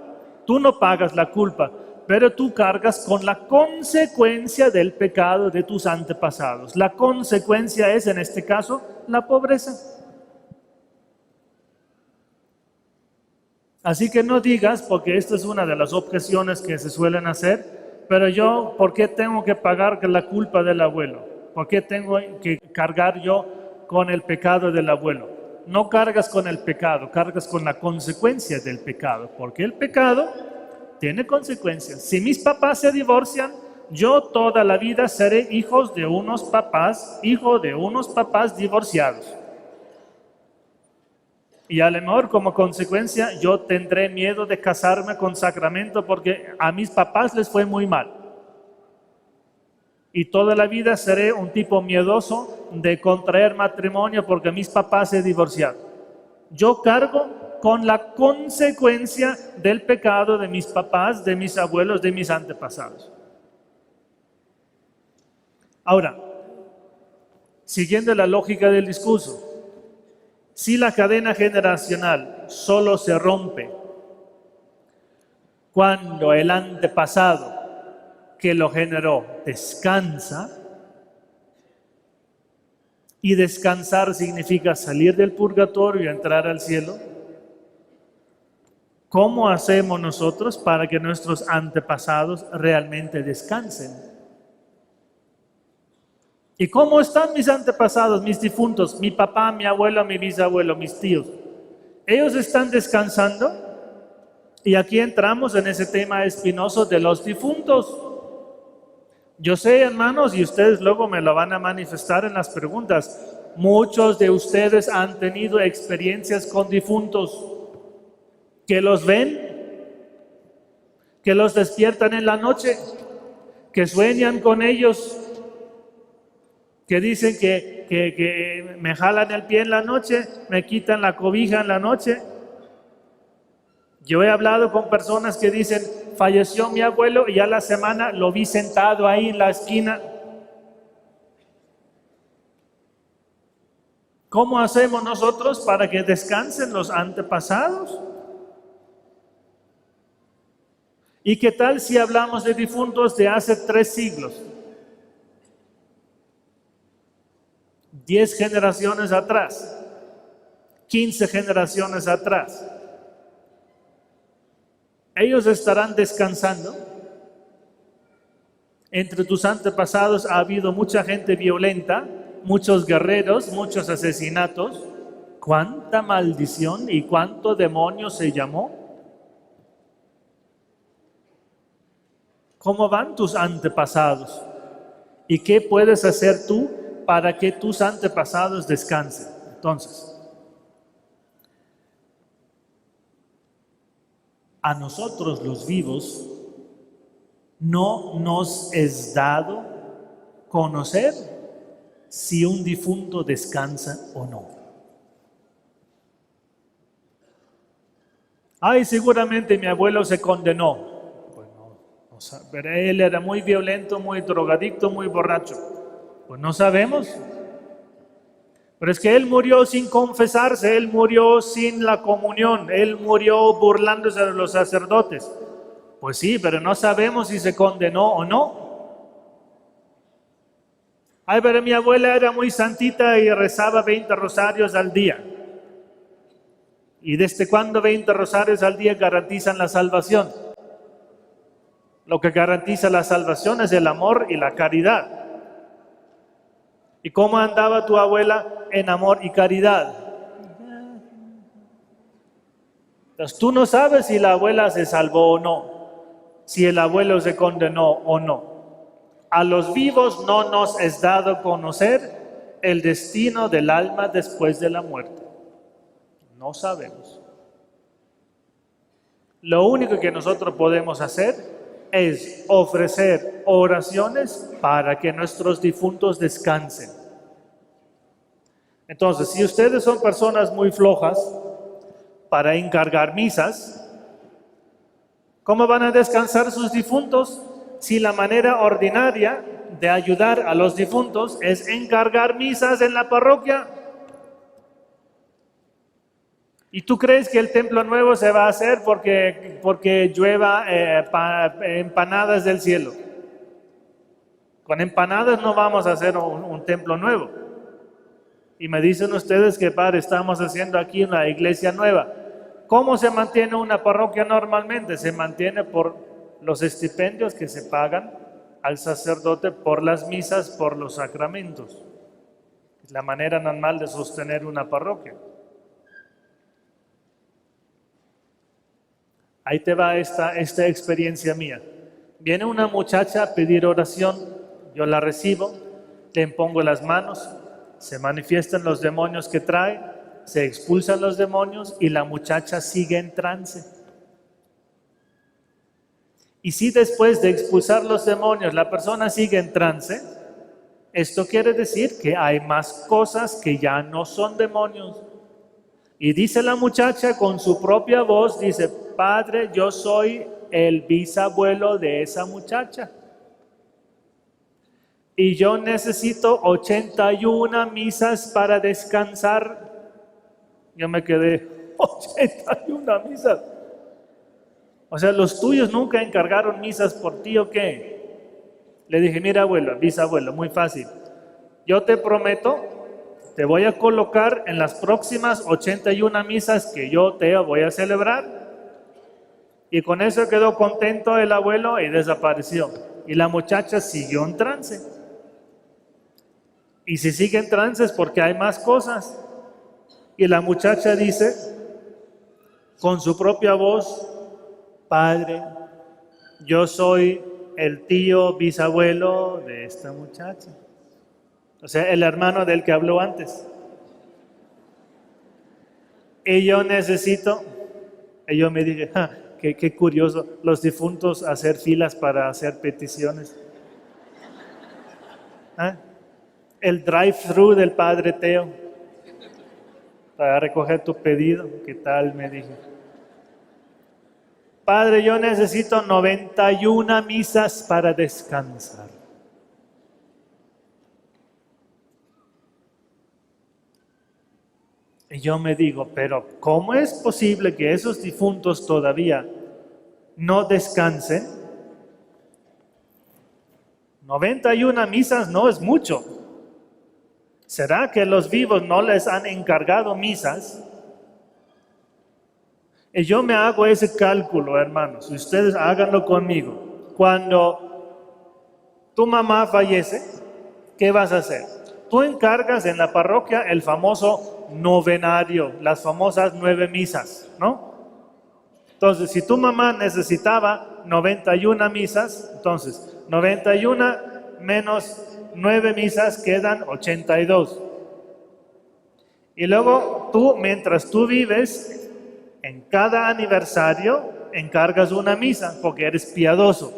Tú no pagas la culpa, pero tú cargas con la consecuencia del pecado de tus antepasados. La consecuencia es, en este caso, la pobreza. Así que no digas, porque esta es una de las objeciones que se suelen hacer, pero yo, ¿por qué tengo que pagar la culpa del abuelo? ¿Por qué tengo que cargar yo con el pecado del abuelo? No cargas con el pecado, cargas con la consecuencia del pecado, porque el pecado tiene consecuencias. Si mis papás se divorcian, yo toda la vida seré hijo de unos papás divorciados. Y a lo mejor como consecuencia yo tendré miedo de casarme con sacramento porque a mis papás les fue muy mal. Y toda la vida seré un tipo miedoso de contraer matrimonio porque mis papás se divorciaron. Yo cargo con la consecuencia del pecado de mis papás, de mis abuelos, de mis antepasados. Ahora, siguiendo la lógica del discurso, si la cadena generacional solo se rompe cuando el antepasado que lo generó descansa, y descansar significa salir del purgatorio y entrar al cielo, ¿cómo hacemos nosotros para que nuestros antepasados realmente descansen? ¿Y cómo están mis antepasados, mis difuntos, mi papá, mi abuelo, mi bisabuelo, mis tíos? ¿Ellos están descansando? Y aquí entramos en ese tema espinoso de los difuntos. Yo sé, hermanos, y ustedes luego me lo van a manifestar en las preguntas, muchos de ustedes han tenido experiencias con difuntos, que los ven, que los despiertan en la noche, que sueñan con ellos, que dicen que me jalan el pie en la noche, me quitan la cobija en la noche. Yo he hablado con personas que dicen, falleció mi abuelo y a la semana lo vi sentado ahí en la esquina. ¿Cómo hacemos nosotros para que descansen los antepasados? ¿Y qué tal si hablamos de difuntos de hace 3 siglos? 10 generaciones atrás, 15 generaciones atrás. Ellos estarán descansando. Entre tus antepasados ha habido mucha gente violenta, muchos guerreros, muchos asesinatos. ¿Cuánta maldición y cuánto demonio se llamó? ¿Cómo van tus antepasados? ¿Y qué puedes hacer tú para que tus antepasados descansen? Entonces, a nosotros los vivos no nos es dado conocer si un difunto descansa o no. Ay, seguramente mi abuelo se condenó. Bueno, pero él era muy violento, muy drogadicto, muy borracho. Pues no sabemos. Pero es que él murió sin confesarse, él murió sin la comunión, él murió burlándose de los sacerdotes. Pues sí, pero no sabemos si se condenó o no. Ay, pero mi abuela era muy santita y rezaba 20 rosarios al día. ¿Y desde cuándo 20 rosarios al día garantizan la salvación? Lo que garantiza la salvación es el amor y la caridad. ¿Y cómo andaba tu abuela? En amor y caridad. Entonces tú no sabes si la abuela se salvó o no, si el abuelo se condenó o no. A los vivos no nos es dado conocer el destino del alma después de la muerte. No sabemos. Lo único que nosotros podemos hacer es ofrecer oraciones para que nuestros difuntos descansen. Entonces, si ustedes son personas muy flojas para encargar misas, ¿cómo van a descansar sus difuntos si la manera ordinaria de ayudar a los difuntos es encargar misas en la parroquia? ¿Y tú crees que el templo nuevo se va a hacer porque llueva empanadas del cielo? Con empanadas no vamos a hacer un templo nuevo. Y me dicen ustedes que, padre, estamos haciendo aquí una iglesia nueva. ¿Cómo se mantiene una parroquia normalmente? Se mantiene por los estipendios que se pagan al sacerdote por las misas, por los sacramentos. Es la manera normal de sostener una parroquia. Ahí te va esta experiencia mía. Viene una muchacha a pedir oración, yo la recibo, le impongo las manos, se manifiestan los demonios que trae, se expulsan los demonios y la muchacha sigue en trance. Y si después de expulsar los demonios la persona sigue en trance, esto quiere decir que hay más cosas que ya no son demonios. Y dice la muchacha con su propia voz, dice, padre, yo soy el bisabuelo de esa muchacha. Y yo necesito 81 misas para descansar. Yo me quedé, 81 misas. O sea, ¿los tuyos nunca encargaron misas por ti o qué? Le dije, mira abuelo, bisabuelo, muy fácil. Yo te prometo, te voy a colocar en las próximas 81 misas que yo te voy a celebrar. Y con eso quedó contento el abuelo y desapareció. Y la muchacha siguió en trance. Y si sigue en trance es porque hay más cosas. Y la muchacha dice, con su propia voz, padre, yo soy el tío bisabuelo de esta muchacha. O sea, el hermano del que habló antes. Y yo me dije, qué curioso, los difuntos hacer filas para hacer peticiones. ¿Ah? El drive-thru del padre Teo para recoger tu pedido. ¿Qué tal? Me dije. Padre, yo necesito 91 misas para descansar. Y yo me digo, pero ¿cómo es posible que esos difuntos todavía no descansen? 91 misas no es mucho. ¿Será que los vivos no les han encargado misas? Y yo me hago ese cálculo, hermanos, y ustedes háganlo conmigo. Cuando tu mamá fallece, ¿qué vas a hacer? Tú encargas en la parroquia el famoso novenario, las famosas 9 misas, ¿no? Entonces, si tu mamá necesitaba 91 misas, entonces 91 menos 9 misas quedan 82. Y luego tú, mientras tú vives, en cada aniversario encargas una misa porque eres piadoso.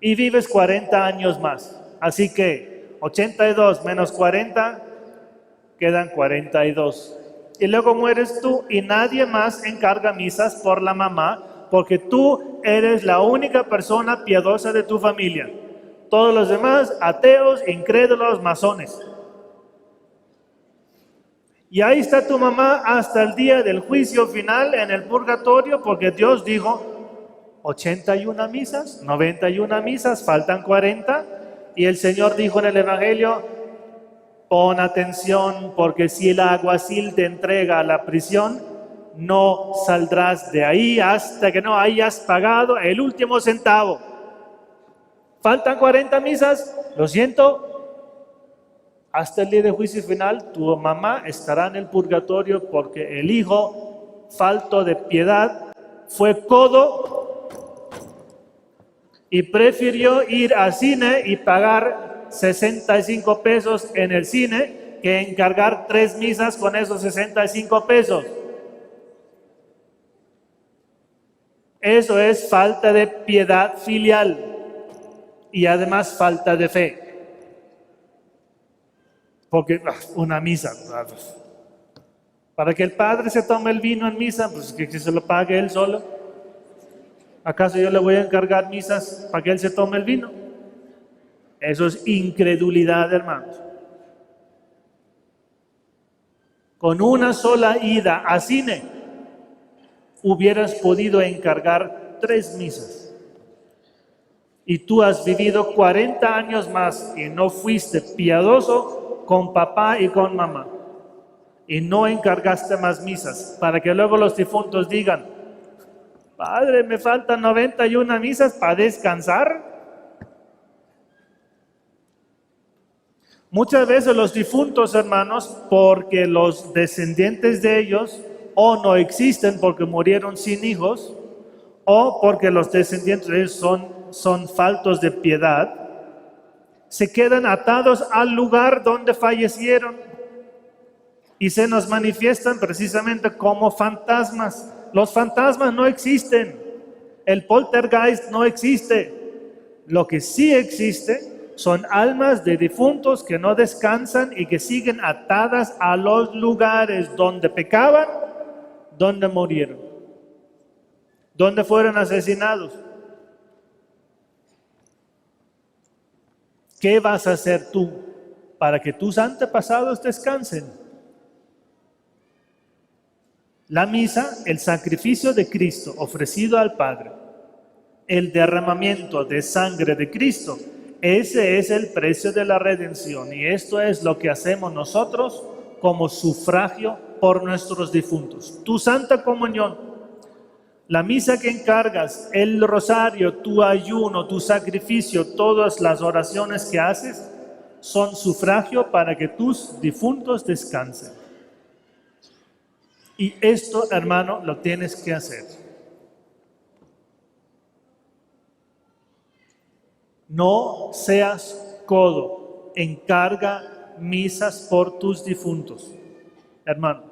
Y vives 40 años más. Así que 82 menos 40 quedan 42. Y luego mueres tú y nadie más encarga misas por la mamá porque tú eres la única persona piadosa de tu familia. Todos los demás, ateos, incrédulos, masones. Y ahí está tu mamá hasta el día del juicio final en el purgatorio porque Dios dijo 81 misas, 91 misas, faltan 40. Y el Señor dijo en el Evangelio, pon atención porque si el alguacil te entrega a la prisión, no saldrás de ahí hasta que no hayas pagado el último centavo. Faltan 40 misas, lo siento. Hasta el día de juicio final, tu mamá estará en el purgatorio porque el hijo, falto de piedad, fue codo y prefirió ir al cine y pagar 65 pesos en el cine que encargar 3 misas con esos 65 pesos. Eso es falta de piedad filial y además falta de fe. Porque una misa, para que el padre se tome el vino en misa, pues que se lo pague él solo. ¿Acaso yo le voy a encargar misas para que él se tome el vino? Eso es incredulidad, hermanos. Con una sola ida a cine, hubieras podido encargar 3 misas. Y tú has vivido 40 años más y no fuiste piadoso con papá y con mamá. Y no encargaste más misas para que luego los difuntos digan, padre, me faltan 91 misas para descansar. Muchas veces los difuntos, hermanos, porque los descendientes de ellos o no existen porque murieron sin hijos, o porque los descendientes de ellos son faltos de piedad, se quedan atados al lugar donde fallecieron y se nos manifiestan precisamente como fantasmas. Los fantasmas no existen, el poltergeist no existe. Lo que sí existe son almas de difuntos que no descansan y que siguen atadas a los lugares donde pecaban, donde murieron, donde fueron asesinados. ¿Qué vas a hacer tú para que tus antepasados descansen? La misa, el sacrificio de Cristo ofrecido al Padre, el derramamiento de sangre de Cristo, ese es el precio de la redención y esto es lo que hacemos nosotros como sufragio por nuestros difuntos. Tu Santa Comunión, la misa que encargas, el rosario, tu ayuno, tu sacrificio, todas las oraciones que haces son sufragio para que tus difuntos descansen. Y esto, hermano, lo tienes que hacer. no seas codo, encarga misas por tus difuntos. Hermano,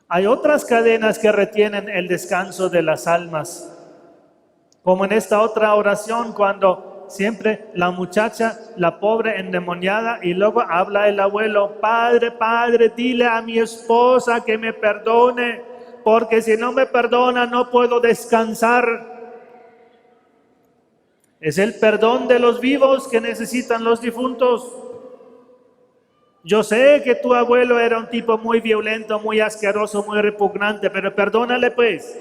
hay otras cadenas que retienen el descanso de las almas, como en esta otra oración cuando siempre la muchacha, la pobre endemoniada, y luego habla el abuelo: Padre, Padre, dile a mi esposa que me perdone, porque si no me perdona no puedo descansar. Es el perdón de los vivos que necesitan los difuntos. Yo sé que tu abuelo era un tipo muy violento, muy asqueroso, muy repugnante, pero perdónale pues,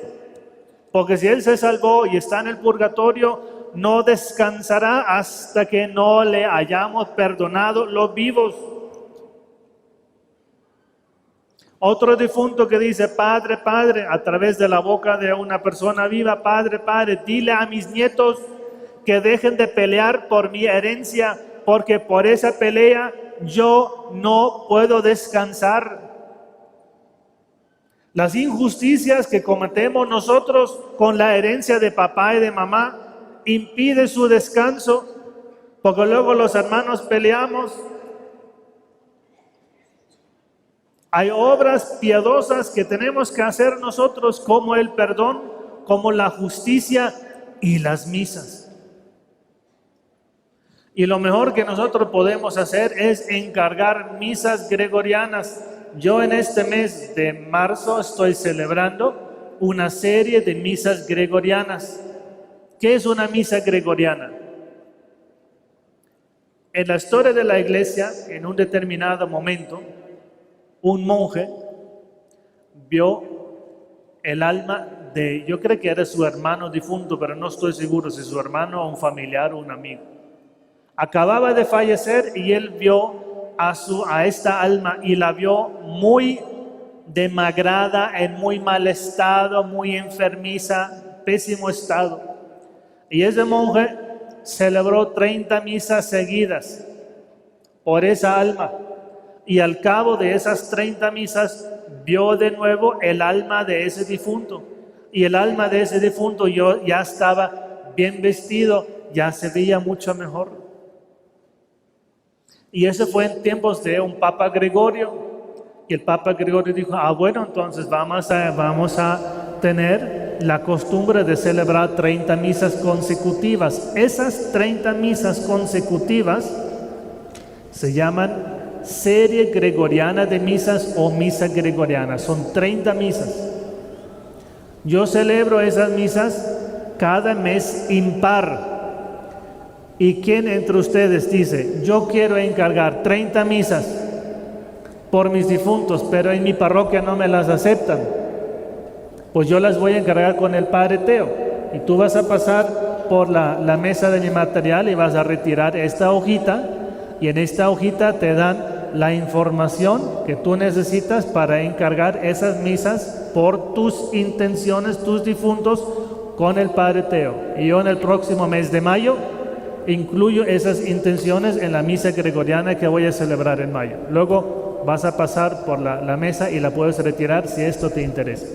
porque si él se salvó y está en el purgatorio, no descansará hasta que no le hayamos perdonado los vivos. Otro difunto que dice: Padre, Padre, a través de la boca de una persona viva: Padre, Padre, dile a mis nietos que dejen de pelear por mi herencia, porque por esa pelea yo no puedo descansar. Las injusticias que cometemos nosotros con la herencia de papá y de mamá impide su descanso, porque luego los hermanos peleamos. Hay obras piadosas que tenemos que hacer nosotros, como el perdón, como la justicia y las misas. Y lo mejor que nosotros podemos hacer es encargar misas gregorianas. Yo en este mes de marzo estoy celebrando una serie de misas gregorianas. ¿Qué es una misa gregoriana? En la historia de la iglesia, en un determinado momento, un monje vio el alma de, yo creo que era su hermano difunto, pero no estoy seguro si su hermano o un familiar o un amigo. Acababa de fallecer y él vio a esta alma y la vio muy demagrada, en muy mal estado, muy enfermiza, pésimo estado. Y ese monje celebró 30 misas seguidas por esa alma. Y al cabo de esas 30 misas vio de nuevo el alma de ese difunto. Y el alma de ese difunto ya estaba bien vestido, ya se veía mucho mejor. Y eso fue en tiempos de un Papa Gregorio. Y el Papa Gregorio dijo: bueno, entonces vamos a tener la costumbre de celebrar 30 misas consecutivas. Esas 30 misas consecutivas se llaman serie gregoriana de misas o misa gregoriana. Son 30 misas. Yo celebro esas misas cada mes impar. ¿Y quién entre ustedes dice: yo quiero encargar 30 misas por mis difuntos, pero en mi parroquia no me las aceptan? Pues yo las voy a encargar con el Padre Teo. Y tú vas a pasar por la mesa de mi material y vas a retirar esta hojita. Y en esta hojita te dan la información que tú necesitas para encargar esas misas por tus intenciones, tus difuntos, con el Padre Teo. Y yo en el próximo mes de mayo incluyo esas intenciones en la misa gregoriana que voy a celebrar en mayo. Luego vas a pasar por la mesa y la puedes retirar si esto te interesa.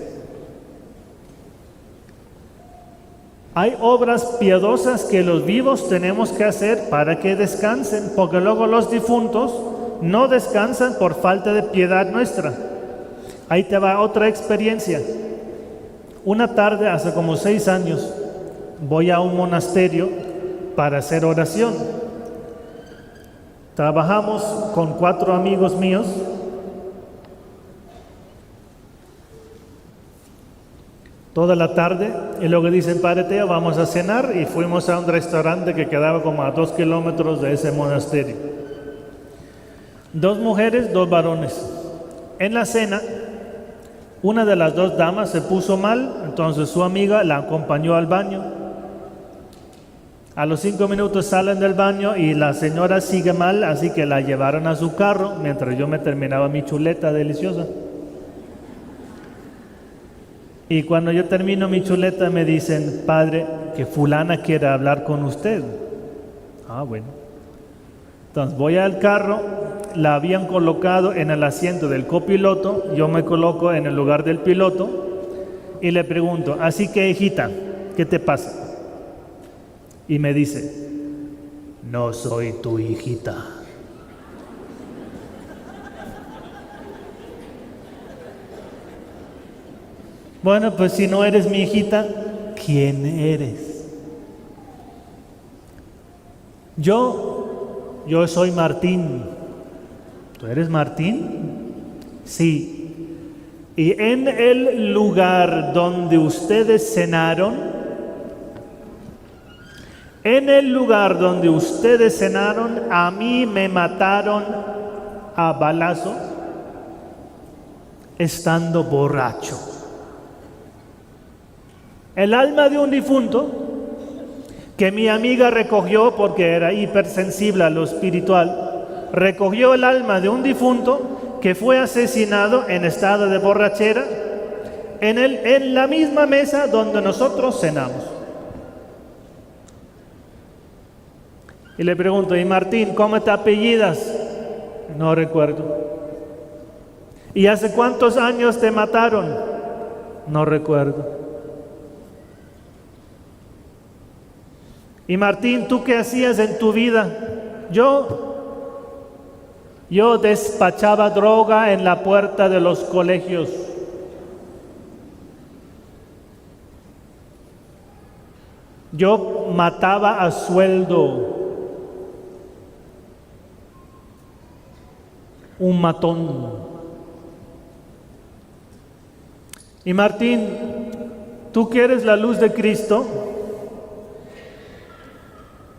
Hay obras piadosas que los vivos tenemos que hacer para que descansen, porque luego los difuntos no descansan por falta de piedad nuestra. Ahí te va otra experiencia. Una tarde, hace como 6 años, voy a un monasterio para hacer oración. Trabajamos con 4 amigos míos. Toda la tarde, y luego dicen: Padre Teo, vamos a cenar, y fuimos a un restaurante que quedaba como a 2 kilómetros de ese monasterio. 2 mujeres, 2 varones. En la cena, una de las 2 damas se puso mal, entonces su amiga la acompañó al baño. A los 5 minutos salen del baño y la señora sigue mal, así que la llevaron a su carro mientras yo me terminaba mi chuleta deliciosa. Y cuando yo termino mi chuleta me dicen: Padre, que fulana quiere hablar con usted. Bueno. Entonces voy al carro, la habían colocado en el asiento del copiloto, yo me coloco en el lugar del piloto y le pregunto: así que, hijita, ¿qué te pasa? y me dice, no soy tu hijita. Bueno, pues si no eres mi hijita, ¿quién eres? Yo soy Martín. ¿Tú eres Martín? Sí. Y en el lugar donde ustedes cenaron, a mí me mataron a balazo estando borracho. El alma de un difunto que mi amiga recogió porque era hipersensible a lo espiritual, recogió el alma de un difunto que fue asesinado en estado de borrachera en la misma mesa donde nosotros cenamos. Y le pregunto, y Martín, ¿cómo te apellidas? No recuerdo. ¿Y hace cuántos años te mataron? No recuerdo. Y Martín, ¿tú qué hacías en tu vida? Yo despachaba droga en la puerta de los colegios. Yo mataba a sueldo. Un matón. Y Martín, ¿tú quieres la luz de Cristo?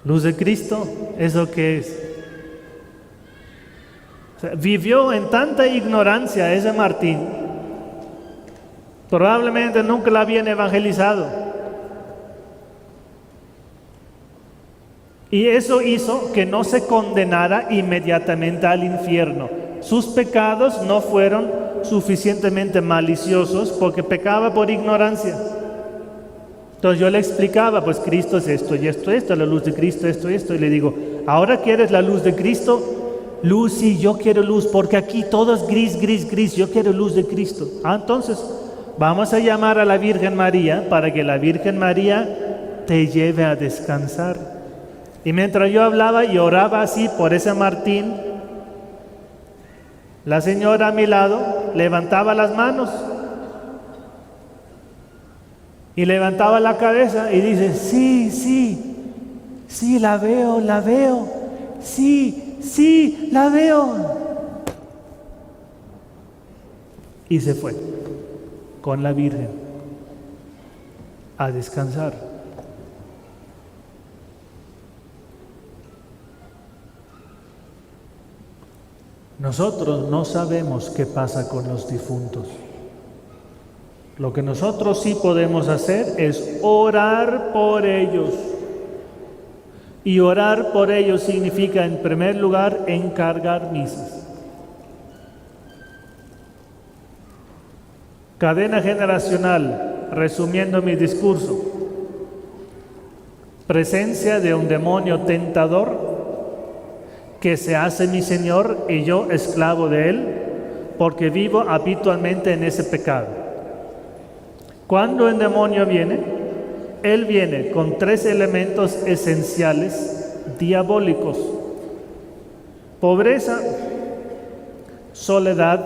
¿Luz de Cristo? ¿Eso qué es? O sea, vivió en tanta ignorancia ese Martín. Probablemente nunca la habían evangelizado. Y eso hizo que no se condenara inmediatamente al infierno. Sus pecados no fueron suficientemente maliciosos porque pecaba por ignorancia. Entonces yo le explicaba, pues Cristo es esto y esto, la luz de Cristo, esto y esto. Y le digo, ¿ahora quieres la luz de Cristo? Luz, sí, yo quiero luz, porque aquí todo es gris, gris, gris. Yo quiero luz de Cristo. Entonces vamos a llamar a la Virgen María para que la Virgen María te lleve a descansar. Y mientras yo hablaba y oraba así por ese Martín, la señora a mi lado levantaba las manos y levantaba la cabeza y dice, sí, la veo, sí, la veo. Y se fue con la Virgen a descansar. Nosotros no sabemos qué pasa con los difuntos. Lo que nosotros sí podemos hacer es orar por ellos. Y orar por ellos significa, en primer lugar, encargar misas. Cadena generacional, resumiendo mi discurso. Presencia de un demonio tentador que se hace mi Señor y yo esclavo de Él, porque vivo habitualmente en ese pecado. Cuando el demonio viene, él viene con 3 elementos esenciales diabólicos: pobreza, soledad,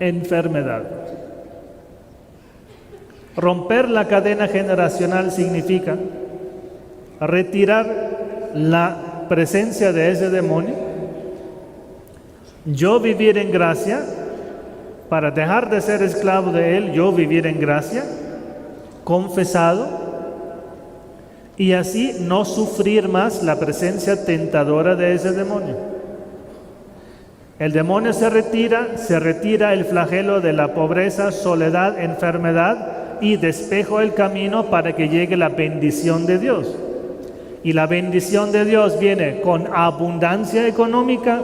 enfermedad. Romper la cadena generacional significa retirar la presencia de ese demonio, yo vivir en gracia. Para dejar de ser esclavo de él, yo vivir en gracia, confesado, y así no sufrir más la presencia tentadora de ese demonio. El demonio se retira el flagelo de la pobreza, soledad, enfermedad, y despejo el camino para que llegue la bendición de Dios. Y la bendición de Dios viene con abundancia económica,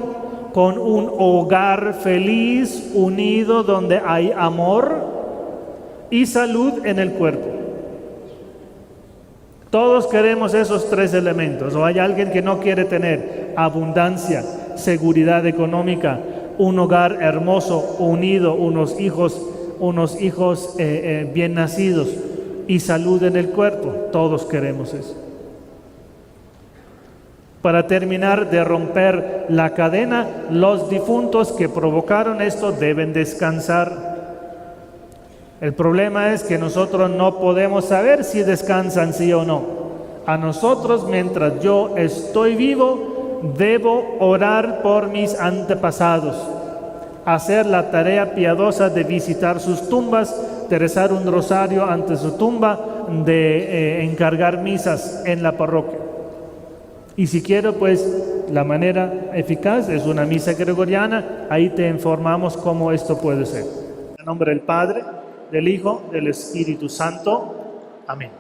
con un hogar feliz, unido, donde hay amor y salud en el cuerpo. Todos queremos esos 3 elementos. ¿O hay alguien que no quiere tener abundancia, seguridad económica, un hogar hermoso, unido, unos hijos bien nacidos y salud en el cuerpo? Todos queremos eso. Para terminar de romper la cadena, los difuntos que provocaron esto deben descansar. El problema es que nosotros no podemos saber si descansan sí o no. A nosotros, mientras yo estoy vivo, debo orar por mis antepasados, hacer la tarea piadosa de visitar sus tumbas, de rezar un rosario ante su tumba, de encargar misas en la parroquia. Y si quiero, pues la manera eficaz es una misa gregoriana. Ahí te informamos cómo esto puede ser. En nombre del Padre, del Hijo, del Espíritu Santo. Amén.